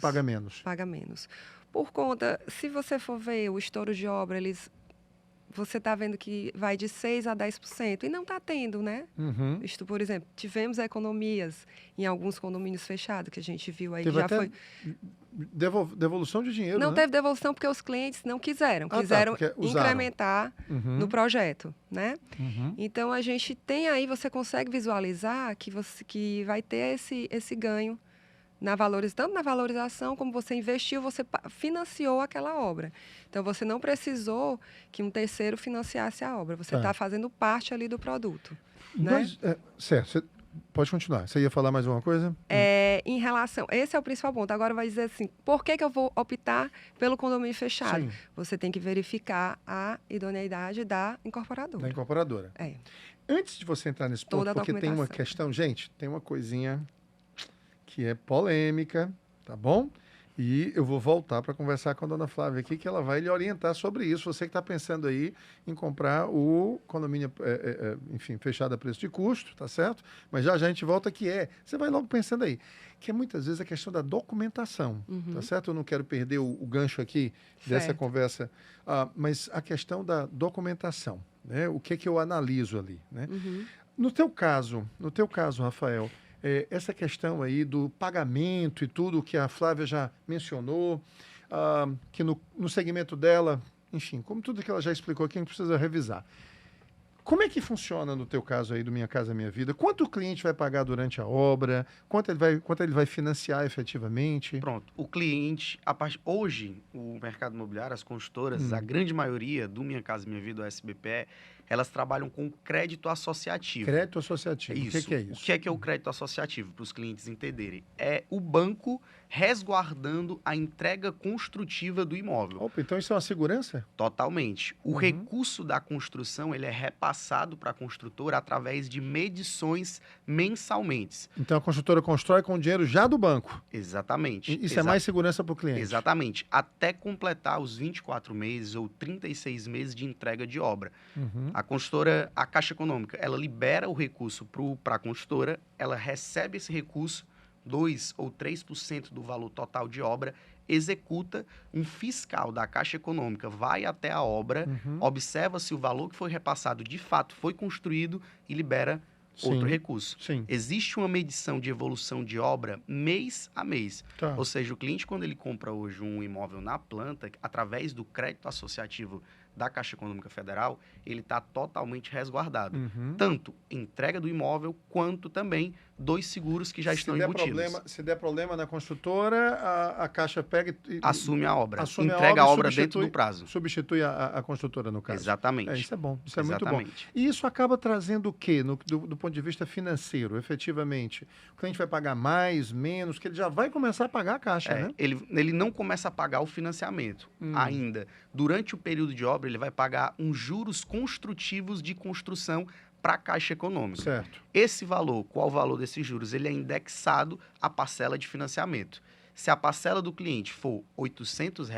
Paga menos. Por conta, se você for ver o estouro de obra, você está vendo que vai de 6% a 10%, e não está tendo, né? Isto, por exemplo, tivemos economias em alguns condomínios fechados, que a gente viu aí, que já foi... Devolução de dinheiro, Não teve devolução porque os clientes não quiseram. Quiseram incrementar no projeto, né? Então, a gente tem aí, você consegue visualizar que vai ter esse ganho tanto na valorização como você investiu, você financiou aquela obra. Então, você não precisou que um terceiro financiasse a obra. Você está fazendo parte ali do produto. Né? Certo. Você pode continuar. Você ia falar mais uma coisa? Em relação... Esse é o principal ponto. Agora vai dizer assim, por que eu vou optar pelo condomínio fechado? Sim. Você tem que verificar a idoneidade da incorporadora. Da incorporadora. Antes de você entrar nesse ponto, porque tem uma questão... Gente, tem uma coisinha... que é polêmica, tá bom? E eu vou voltar para conversar com a dona Flávia aqui, que ela vai lhe orientar sobre isso. Você que está pensando aí em comprar o condomínio, enfim, fechado a preço de custo, tá certo? Mas já a gente volta você vai logo pensando aí, que é muitas vezes a questão da documentação, tá certo? Eu não quero perder o gancho aqui dessa conversa, mas a questão da documentação, né? O que eu analiso ali, né? No teu caso, Rafael, essa questão aí do pagamento e tudo que a Flávia já mencionou, que no segmento dela, enfim, como tudo que ela já explicou aqui, a gente precisa revisar. Como é que funciona no teu caso aí do Minha Casa Minha Vida? Quanto o cliente vai pagar durante a obra? Quanto ele vai financiar efetivamente? Pronto. O cliente, hoje, o mercado imobiliário, as construtoras, a grande maioria do Minha Casa Minha Vida, o SBPE, elas trabalham com crédito associativo. Crédito associativo. Isso. O que é isso? O que é o crédito associativo, para os clientes entenderem? É o banco resguardando a entrega construtiva do imóvel. Opa, então isso é uma segurança? Totalmente. O recurso da construção, ele é repassado para a construtora através de medições mensalmente. Então a construtora constrói com o dinheiro já do banco. Exatamente. Isso é mais segurança para o cliente. Exatamente. Até completar os 24 meses ou 36 meses de entrega de obra. A construtora, a Caixa Econômica, ela libera o recurso para a construtora, ela recebe esse recurso, 2 ou 3% do valor total de obra, executa, um fiscal da Caixa Econômica vai até a obra, observa se o valor que foi repassado de fato foi construído e libera outro recurso. Sim. Existe uma medição de evolução de obra mês a mês. Tá. Ou seja, o cliente, quando ele compra hoje um imóvel na planta, através do crédito associativo da Caixa Econômica Federal, ele está totalmente resguardado. Tanto entrega do imóvel, quanto também 2 seguros que já estão embutidos. Se der problema na construtora, a Caixa pega e... Assume a obra. Entrega a obra dentro do prazo. Substitui a construtora, no caso. Exatamente. Isso é bom. Isso é muito bom. E isso acaba trazendo o quê, do ponto de vista financeiro, efetivamente? O cliente vai pagar mais, menos, que ele já vai começar a pagar a Caixa, né? Ele não começa a pagar o financiamento ainda. Durante o período de obra, ele vai pagar uns juros construtivos de construção para a Caixa Econômica. Certo. Esse valor, qual o valor desses juros? Ele é indexado à parcela de financiamento. Se a parcela do cliente for R$ 800,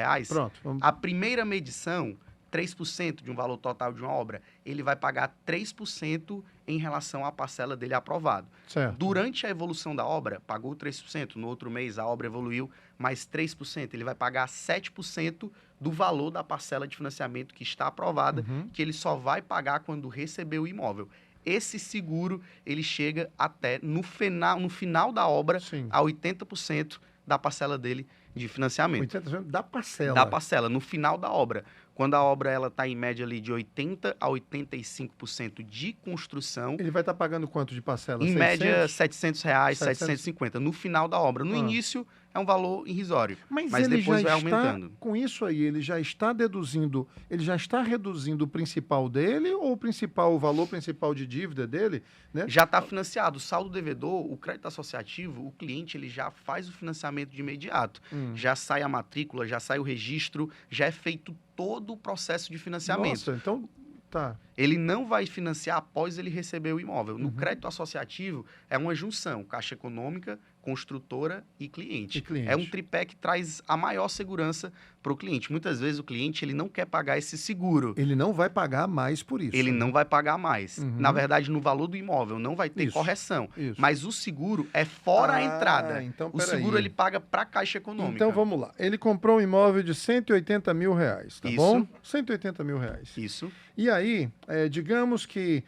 a primeira medição, 3% de um valor total de uma obra, ele vai pagar 3% em relação à parcela dele aprovado. Certo. Durante a evolução da obra, pagou 3%, no outro mês a obra evoluiu mais 3%, ele vai pagar 7% do valor da parcela de financiamento que está aprovada, que ele só vai pagar quando receber o imóvel. Esse seguro, ele chega até, no final da obra, a 80% da parcela dele de financiamento. 80% da parcela? Da parcela, no final da obra. Quando a obra está em média ali de 80% a 85% de construção... Ele vai estar pagando quanto de parcela? Em média, R$ 700, 750, no final da obra. No início, é um valor irrisório, mas depois vai aumentando. Com isso aí, ele já está deduzindo, ele já está reduzindo o principal dele ou o valor principal de dívida dele? Né? Já está financiado. O saldo devedor, o crédito associativo, o cliente ele já faz o financiamento de imediato. Já sai a matrícula, já sai o registro, já é feito todo o processo de financiamento. Nossa, então... Tá. Ele não vai financiar após ele receber o imóvel. No crédito associativo, é uma junção, Caixa Econômica, construtora e cliente. É um tripé que traz a maior segurança para o cliente. Muitas vezes o cliente ele não quer pagar esse seguro. Ele não vai pagar mais por isso. Ele não vai pagar mais. Na verdade, no valor do imóvel não vai ter correção. Mas o seguro é fora a entrada. Então, o seguro ele paga para a Caixa Econômica. Então vamos lá. Ele comprou um imóvel de R$180 mil, tá bom? R$180 mil. Isso. E aí, digamos que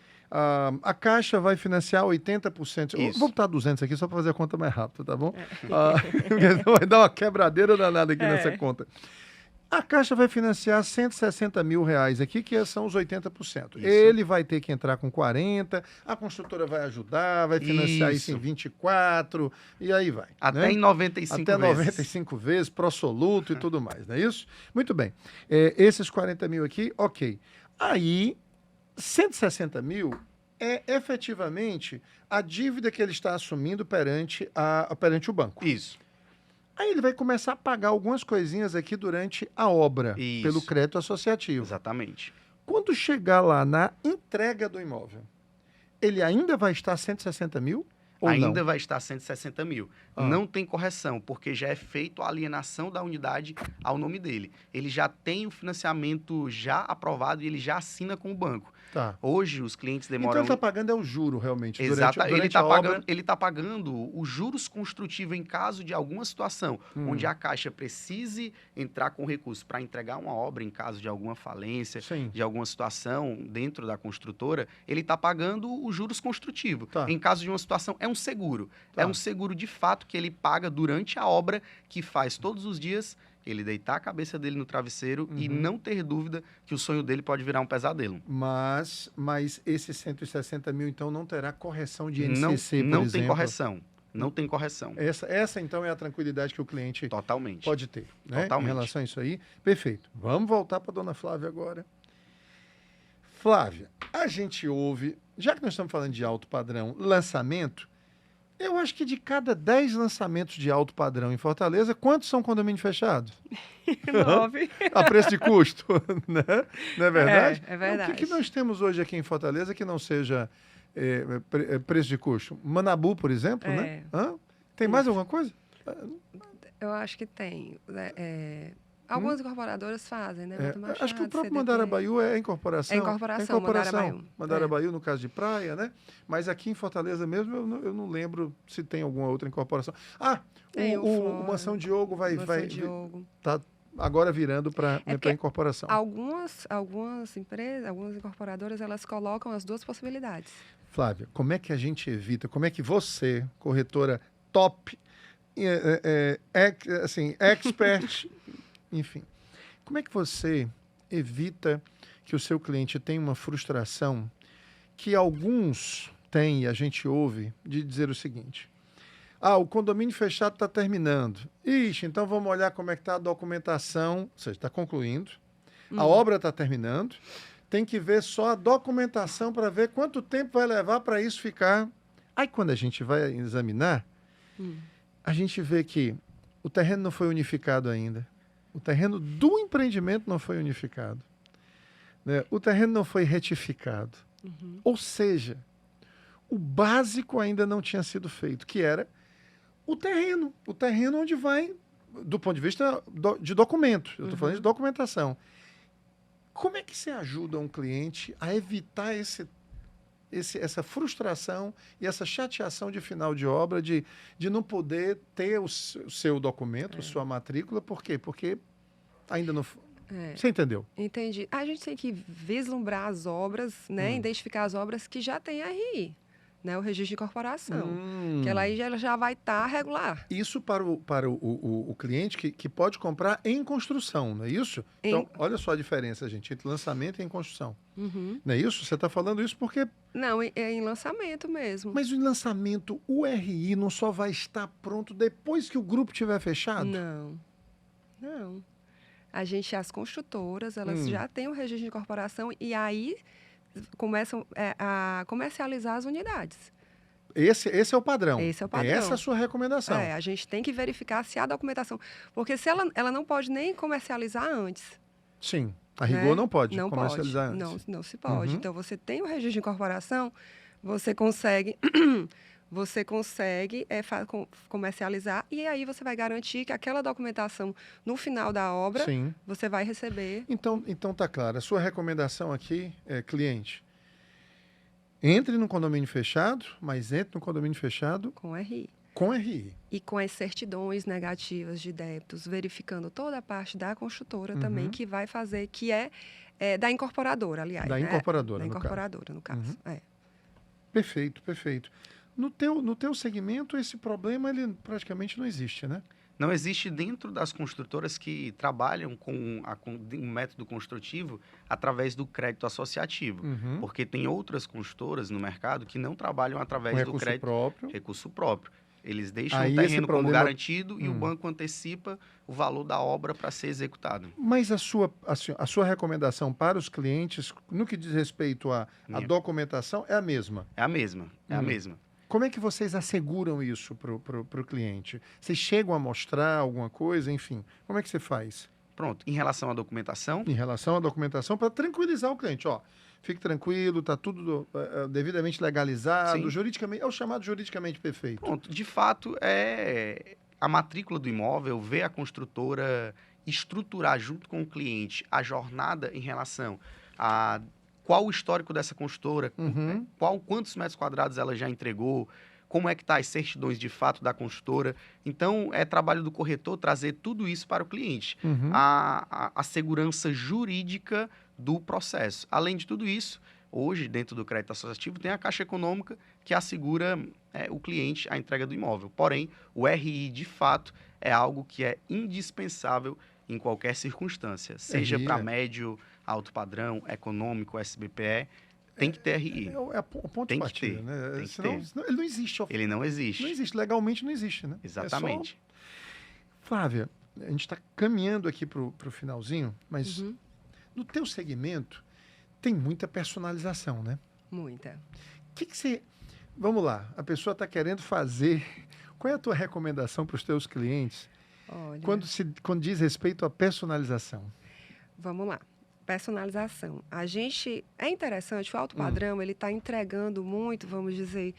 a Caixa vai financiar 80%. Vou botar 200 aqui só para fazer a conta mais rápido, tá bom? Vai dar uma quebradeira danada aqui nessa conta. A Caixa vai financiar R$160 mil aqui, que são os 80%. Ele vai ter que entrar com 40%, a construtora vai ajudar, vai financiar isso em 24%, e aí vai. Até em 95 vezes. Até 95 vezes, pró-soluto e tudo mais, não é isso? Muito bem. Esses 40 mil aqui, ok. Aí, 160 mil é efetivamente a dívida que ele está assumindo perante o banco. Isso. Aí ele vai começar a pagar algumas coisinhas aqui durante a obra, pelo crédito associativo. Exatamente. Quando chegar lá na entrega do imóvel, ele ainda vai estar 160 mil? Ainda vai estar 160 mil. Não tem correção, porque já é feito a alienação da unidade ao nome dele. Ele já tem o financiamento já aprovado e ele já assina com o banco. Tá. Hoje, os clientes demoram... Então, ele está pagando o juro, realmente, Exato. durante a obra. Ele está pagando os juros construtivos em caso de alguma situação onde a Caixa precise entrar com recurso para entregar uma obra em caso de alguma falência, de alguma situação dentro da construtora, ele está pagando os juros construtivos. Em caso de uma situação, é um seguro. É um seguro de fato que ele paga durante a obra, que faz todos os dias ele deitar a cabeça dele no travesseiro e não ter dúvida que o sonho dele pode virar um pesadelo. Mas esse 160 mil, então, não terá correção de INCC, por exemplo? Não tem correção. Não tem correção. Essa, então, é a tranquilidade que o cliente pode ter, né? Totalmente. Em relação a isso aí. Perfeito. Vamos voltar para a dona Flávia agora. Flávia, a gente ouve, já que nós estamos falando de alto padrão, lançamento, eu acho que de cada 10 lançamentos de alto padrão em Fortaleza, quantos são condomínio fechado? 9. A preço de custo, né? Não é verdade? É verdade. O que nós temos hoje aqui em Fortaleza que não seja preço de custo? Manabu, por exemplo, né? Tem mais alguma coisa? Eu acho que tem. Algumas incorporadoras fazem, né? Acho que o próprio Mandarabaiu é incorporação. É incorporação. Mandarabaiu, no caso de praia, né? Mas aqui em Fortaleza mesmo, eu não lembro se tem alguma outra incorporação. O Mansão Diogo tá agora virando para incorporação. Algumas empresas, algumas incorporadoras, elas colocam as duas possibilidades. Flávia, como é que a gente evita, como é que você, corretora top, expert... Enfim, como é que você evita que o seu cliente tenha uma frustração que alguns têm, e a gente ouve, de dizer o seguinte: o condomínio fechado está terminando. Ixi, então vamos olhar como é que está a documentação, ou seja, está concluindo, a obra está terminando, tem que ver só a documentação para ver quanto tempo vai levar para isso ficar. Aí quando a gente vai examinar, a gente vê que o terreno não foi unificado ainda. O terreno do empreendimento não foi unificado, né? O terreno não foi retificado. Ou seja, o básico ainda não tinha sido feito, que era o terreno onde vai, do ponto de vista de documento, eu estou falando de documentação. Como é que você ajuda um cliente a evitar essa frustração e essa chateação de final de obra, de não poder ter o seu documento, sua matrícula? Por quê? Porque ainda não... Você entendeu? Entendi. A gente tem que vislumbrar as obras, né? Identificar as obras que já tem RI, né? O registro de incorporação. Que ela aí já vai estar regular. Isso para o cliente que pode comprar em construção, não é isso? Então, olha só a diferença, gente, entre lançamento e em construção. Não é isso? Você está falando isso porque... Não, é em lançamento mesmo. Mas em lançamento, o RI não só vai estar pronto depois que o grupo tiver fechado? Não. As construtoras, elas já têm o registro de incorporação e aí começam a comercializar as unidades. Esse é o padrão. Esse é o padrão. Essa é a sua recomendação. A gente tem que verificar se há documentação. Porque se ela não pode nem comercializar antes. Sim. A rigor não pode comercializar antes. Antes. Não se pode. Então, você tem o registro de incorporação, você consegue comercializar e aí você vai garantir que aquela documentação, no final da obra, você vai receber. Então tá claro. A sua recomendação aqui é, cliente, entre no condomínio fechado, mas entre no condomínio fechado... Com RI. Com RI. E com as certidões negativas de débitos, verificando toda a parte da construtora também, que vai fazer, que é da incorporadora, aliás. Da incorporadora, da incorporadora, no caso. Perfeito, perfeito. No teu segmento, esse problema ele praticamente não existe, né? Não existe dentro das construtoras que trabalham com um método construtivo através do crédito associativo. Porque tem outras construtoras no mercado que não trabalham através do crédito recurso próprio. Eles deixam o terreno como garantido e o banco antecipa o valor da obra para ser executado. Mas a sua recomendação para os clientes, no que diz respeito à documentação, é a mesma? É a mesma. Como é que vocês asseguram isso para o cliente? Vocês chegam a mostrar alguma coisa? Enfim, como é que você faz? Pronto. Em relação à documentação? Em relação à documentação, para tranquilizar o cliente. Ó, fique tranquilo, está tudo devidamente legalizado, juridicamente, é o chamado juridicamente perfeito. Pronto. De fato, a matrícula do imóvel vê a construtora estruturar junto com o cliente a jornada em relação a... Qual o histórico dessa construtora, quantos metros quadrados ela já entregou, como é que está as certidões de fato da construtora. Então, é trabalho do corretor trazer tudo isso para o cliente. A segurança jurídica do processo. Além de tudo isso, hoje, dentro do crédito associativo, tem a Caixa Econômica que assegura o cliente a entrega do imóvel. Porém, o RI, de fato, é algo que é indispensável em qualquer circunstância, seja para médio, alto padrão, econômico, SBPE, tem que ter RI. É o ponto de partida, né? Tem que senão ele não existe. Ele não existe. Não existe, legalmente não existe, né? Exatamente. Flávia, a gente está caminhando aqui para o finalzinho, mas no teu segmento tem muita personalização, né? Muita. Que você... Vamos lá, a pessoa está querendo fazer... Qual é a tua recomendação para os teus clientes quando diz respeito à personalização? Vamos lá. Personalização. É interessante, o alto padrão, ele está entregando muito, vamos dizer,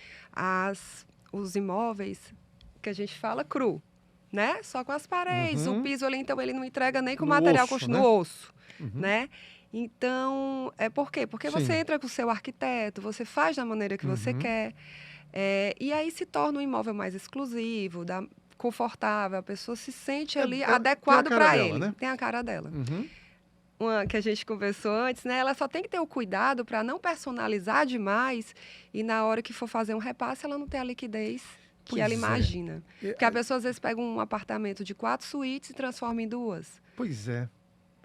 os imóveis que a gente fala cru, né? Só com as paredes, o piso ali, então ele não entrega nem com material no osso, né? Então, por quê? Porque você entra com o seu arquiteto, você faz da maneira que você quer, e aí se torna um imóvel mais exclusivo, confortável, a pessoa se sente ali adequado para ele. Né? Tem a cara dela. Uma que a gente conversou antes, né? Ela só tem que ter o cuidado para não personalizar demais e na hora que for fazer um repasse, ela não ter a liquidez que ela imagina. Porque a pessoa às vezes pega um apartamento de 4 suítes e transforma em 2. Pois é.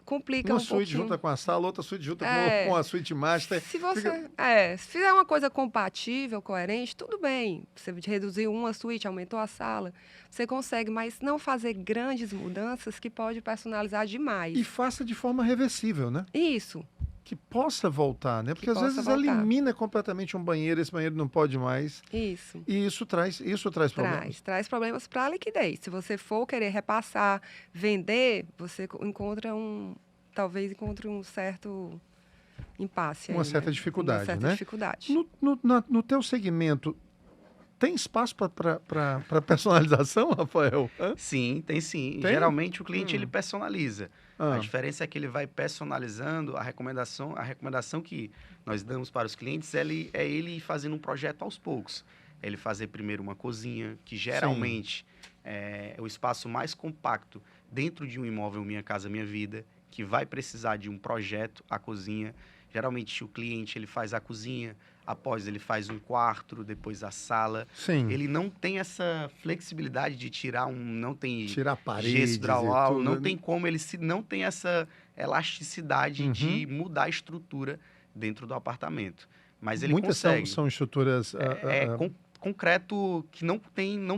Complica uma suíte junta com a sala, outra suíte junta com a suíte master. Se você se fizer uma coisa compatível, coerente, tudo bem. Você reduziu uma suíte, aumentou a sala, você consegue, mas não fazer grandes mudanças que pode personalizar demais. E faça de forma reversível, né? Isso. Que possa voltar, né? Porque às vezes elimina completamente um banheiro, esse banheiro não pode mais. Isso. E isso traz problemas. Traz problemas para a liquidez. Se você for querer repassar, vender, você talvez encontre um certo impasse. Uma aí, certa né? dificuldade, Uma certa né? dificuldade. No teu segmento, tem espaço para personalização, Rafael? Hã? Sim, tem sim. Tem? Geralmente o cliente ele personaliza. A Ah, diferença é que ele vai personalizando a recomendação que nós damos para os clientes é ele fazendo um projeto aos poucos. Ele fazer primeiro uma cozinha, que geralmente é o espaço mais compacto dentro de um imóvel Minha Casa Minha Vida, que vai precisar de um projeto, a cozinha. Geralmente o cliente ele faz a cozinha, após ele faz um quarto, depois a sala. sim. Ele não tem essa flexibilidade de não tem Tirar paredes gesso e drywall, tudo. não tem como não tem essa elasticidade de mudar a estrutura dentro do apartamento. Mas ele Muitas consegue. são estruturas... Concreto que não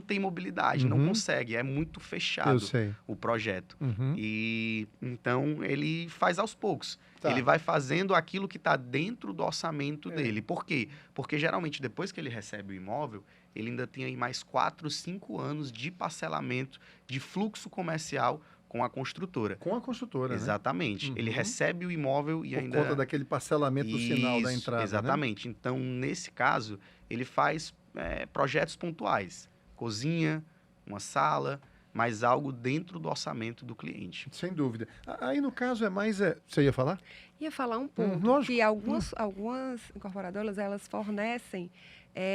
tem mobilidade, não consegue, é muito eu fechado sei. o projeto. Uhum. E então ele faz aos poucos. Tá. Ele vai fazendo aquilo que está dentro do orçamento dele. Por quê? Porque geralmente depois que ele recebe o imóvel, ele ainda tem aí mais 4, 5 anos de parcelamento, de fluxo comercial com a construtora. Com a construtora, Exatamente. né? Ele recebe o imóvel e Por ainda... conta daquele parcelamento final da entrada, exatamente. né? Então, nesse caso, ele faz projetos pontuais. Cozinha, uma sala, mas algo dentro do orçamento do cliente. Sem dúvida. Aí, no caso, é mais... Você ia falar? Ia falar um ponto, lógico. que algumas incorporadoras, elas fornecem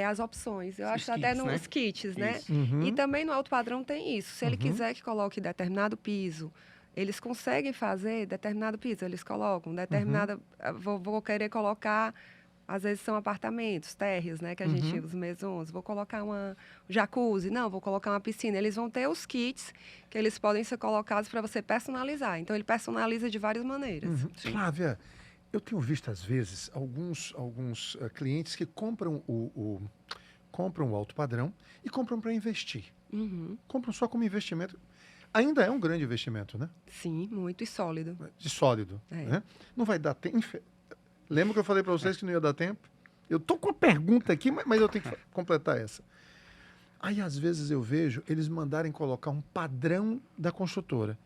as opções. Eu acho que até nos kits, né? E também no alto padrão tem isso. Se ele quiser que coloque determinado piso, eles conseguem fazer determinado piso, eles colocam determinada... Vou querer colocar... Às vezes são apartamentos, térreos, né? Que a gente usa, os maisons. Vou colocar uma jacuzzi. Não, vou colocar uma piscina. Eles vão ter os kits que eles podem ser colocados para você personalizar. Então, ele personaliza de várias maneiras. Flávia, eu tenho visto, às vezes, alguns clientes que compram compram o alto padrão e compram para investir. Compram só como investimento. Ainda é um grande investimento, né? Sim, muito e sólido. De sólido. Né? Não vai dar tempo... Lembra que eu falei para vocês que não ia dar tempo? Eu tô com uma pergunta aqui, mas eu tenho que completar essa. Aí, às vezes, eu vejo eles mandarem colocar um padrão da construtora.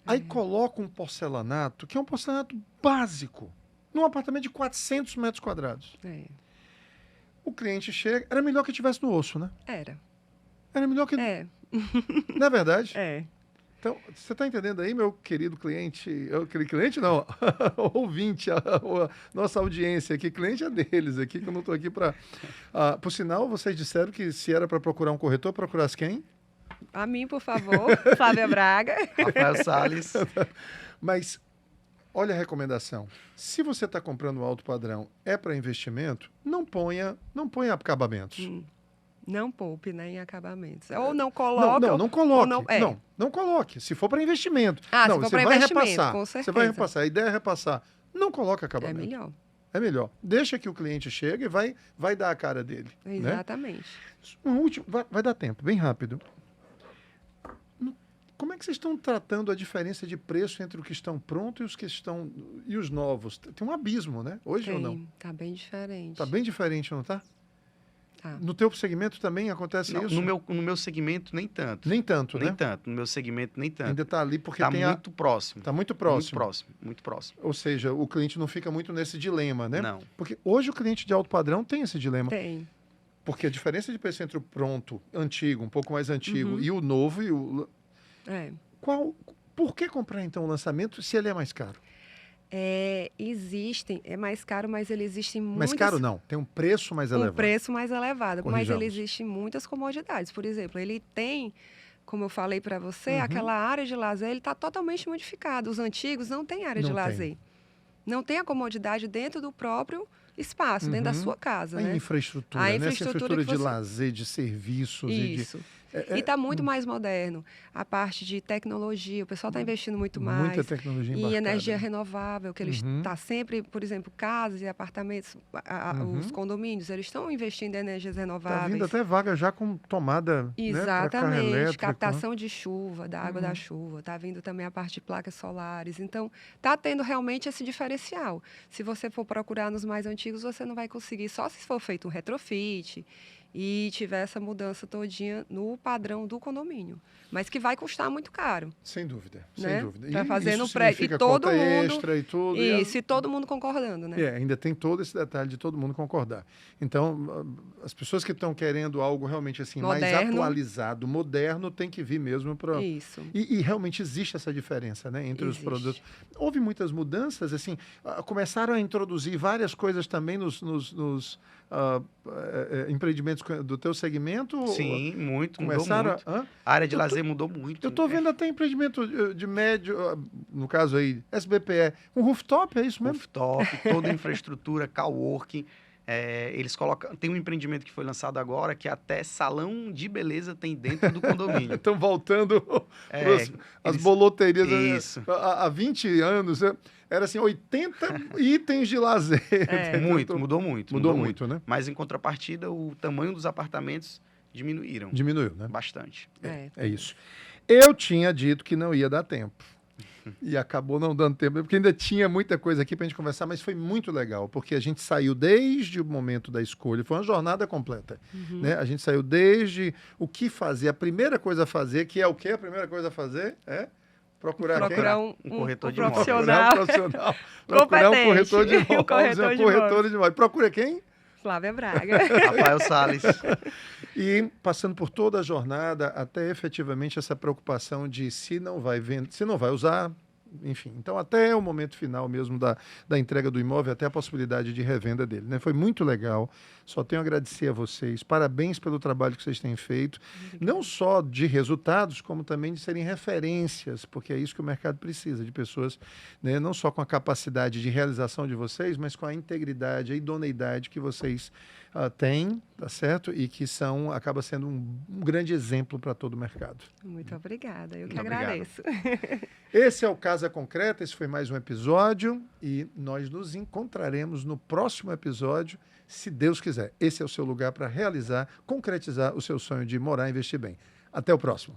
Aí colocam um porcelanato, que é um porcelanato básico, num apartamento de 400 metros quadrados. O cliente chega... Era melhor que tivesse no osso, né? Era melhor que... Não é verdade? Então, você está entendendo aí, meu querido cliente? Cliente não, ouvinte, a nossa audiência aqui. Cliente é deles aqui, que eu não estou aqui para... por sinal, vocês disseram que se era para procurar um corretor, procurasse quem? A mim, por favor, Flávia Braga. Rafael Salles. Mas, olha a recomendação. Se você está comprando um alto padrão, é para investimento, não ponha acabamentos. Não poupe, né, em acabamentos. Ou não coloque. Não coloque. Não coloque. Se for para investimento. Se for você para vai investimento, repassar. com certeza. Você vai repassar. A ideia é repassar. Não coloque acabamento. É melhor. É melhor. Deixa que o cliente chegue e vai dar a cara dele. Exatamente. Né? Um último, vai dar tempo, bem rápido. Como é que vocês estão tratando a diferença de preço entre os que estão prontos e os novos? Tem um abismo, né? Hoje ou não? Tá bem diferente. Tá bem diferente, não tá? Tá. No teu segmento também acontece isso? No meu segmento, nem tanto. Nem tanto, né? Nem tanto. No meu segmento, nem tanto. Ainda está ali porque tá muito próximo. Está muito próximo. Muito próximo. Ou seja, o cliente não fica muito nesse dilema, né? Não. Porque hoje o cliente de alto padrão tem esse dilema. Tem. Porque a diferença de preço entre o pronto, antigo, um pouco mais antigo, e o novo e o... Por que comprar, então, o lançamento se ele é mais caro? É mais caro, mas ele existe muitas... Mais caro não, tem um preço mais elevado. Um preço mais elevado, Corrijamos. mas ele existe muitas comodidades. Por exemplo, ele tem, como eu falei para você, aquela área de lazer, ele está totalmente modificado. Os antigos não têm área de lazer. Não tem a comodidade dentro do próprio espaço, dentro da sua casa. A infraestrutura, né? Essa infraestrutura de lazer, de serviços. Isso. E está muito mais moderno. A parte de tecnologia, o pessoal está investindo muito mais. Muita tecnologia embarcada. E energia renovável, que eles estão sempre, por exemplo, casas e apartamentos, os condomínios, eles estão investindo em energias renováveis. Está vindo até vaga já com tomada. Exatamente. Né, captação de chuva, da água da chuva. Está vindo também a parte de placas solares. Então, está tendo realmente esse diferencial. Se você for procurar nos mais antigos, você não vai conseguir, só se for feito um retrofit. e tiver essa mudança todinha no padrão do condomínio. Mas que vai custar muito caro. Sem dúvida, né? sem dúvida. Para fazer no prédio. E todo conta mundo. Extra e tudo. Isso, e todo mundo concordando, né? Ainda tem todo esse detalhe de todo mundo concordar. Então, as pessoas que estão querendo algo realmente assim, moderno, mais atualizado, moderno, tem que vir mesmo para. Isso. E realmente existe essa diferença, né, entre os produtos. Houve muitas mudanças, assim, começaram a introduzir várias coisas também nos empreendimentos do teu segmento? Sim, muito. Começaram mudou muito. A área de lazer mudou muito. Eu estou vendo até empreendimento de médio, no caso aí, SBPE, um rooftop, é isso mesmo? Rooftop, toda a infraestrutura, coworking. Eles colocam. Tem um empreendimento que foi lançado agora que até salão de beleza tem dentro do condomínio. Estão voltando as boloterias. Isso. Há 20 anos era assim, 80 itens de lazer. Mudou muito. Mudou muito, né? Mas em contrapartida, o tamanho dos apartamentos diminuiu, né? Bastante. É isso. Eu tinha dito que não ia dar tempo. E acabou não dando tempo, porque ainda tinha muita coisa aqui para a gente conversar, mas foi muito legal, porque a gente saiu desde o momento da escolha, foi uma jornada completa. Né? A gente saiu desde o que fazer, a primeira coisa a fazer, que é o quê? A primeira coisa a fazer é procurar um corretor de imóveis. Profissional. Procurar um corretor de imóveis. Corretora de imóveis. Procura quem? Flávia Braga. Rafael Salles. E passando por toda a jornada, até efetivamente essa preocupação de se não vai vender, se não vai usar, enfim. Então, até o momento final mesmo da entrega do imóvel, até a possibilidade de revenda dele. Né? Foi muito legal. Só tenho a agradecer a vocês. Parabéns pelo trabalho que vocês têm feito. Não só de resultados, como também de serem referências, porque é isso que o mercado precisa, de pessoas, né, não só com a capacidade de realização de vocês, mas com a integridade, a idoneidade que vocês têm, tá certo? E que acaba sendo um grande exemplo para todo o mercado. Muito obrigada. Eu que agradeço. Esse é o Casa Concreta, esse foi mais um episódio e nós nos encontraremos no próximo episódio, se Deus quiser. Esse é o seu lugar para realizar, concretizar o seu sonho de morar e investir bem. Até o próximo.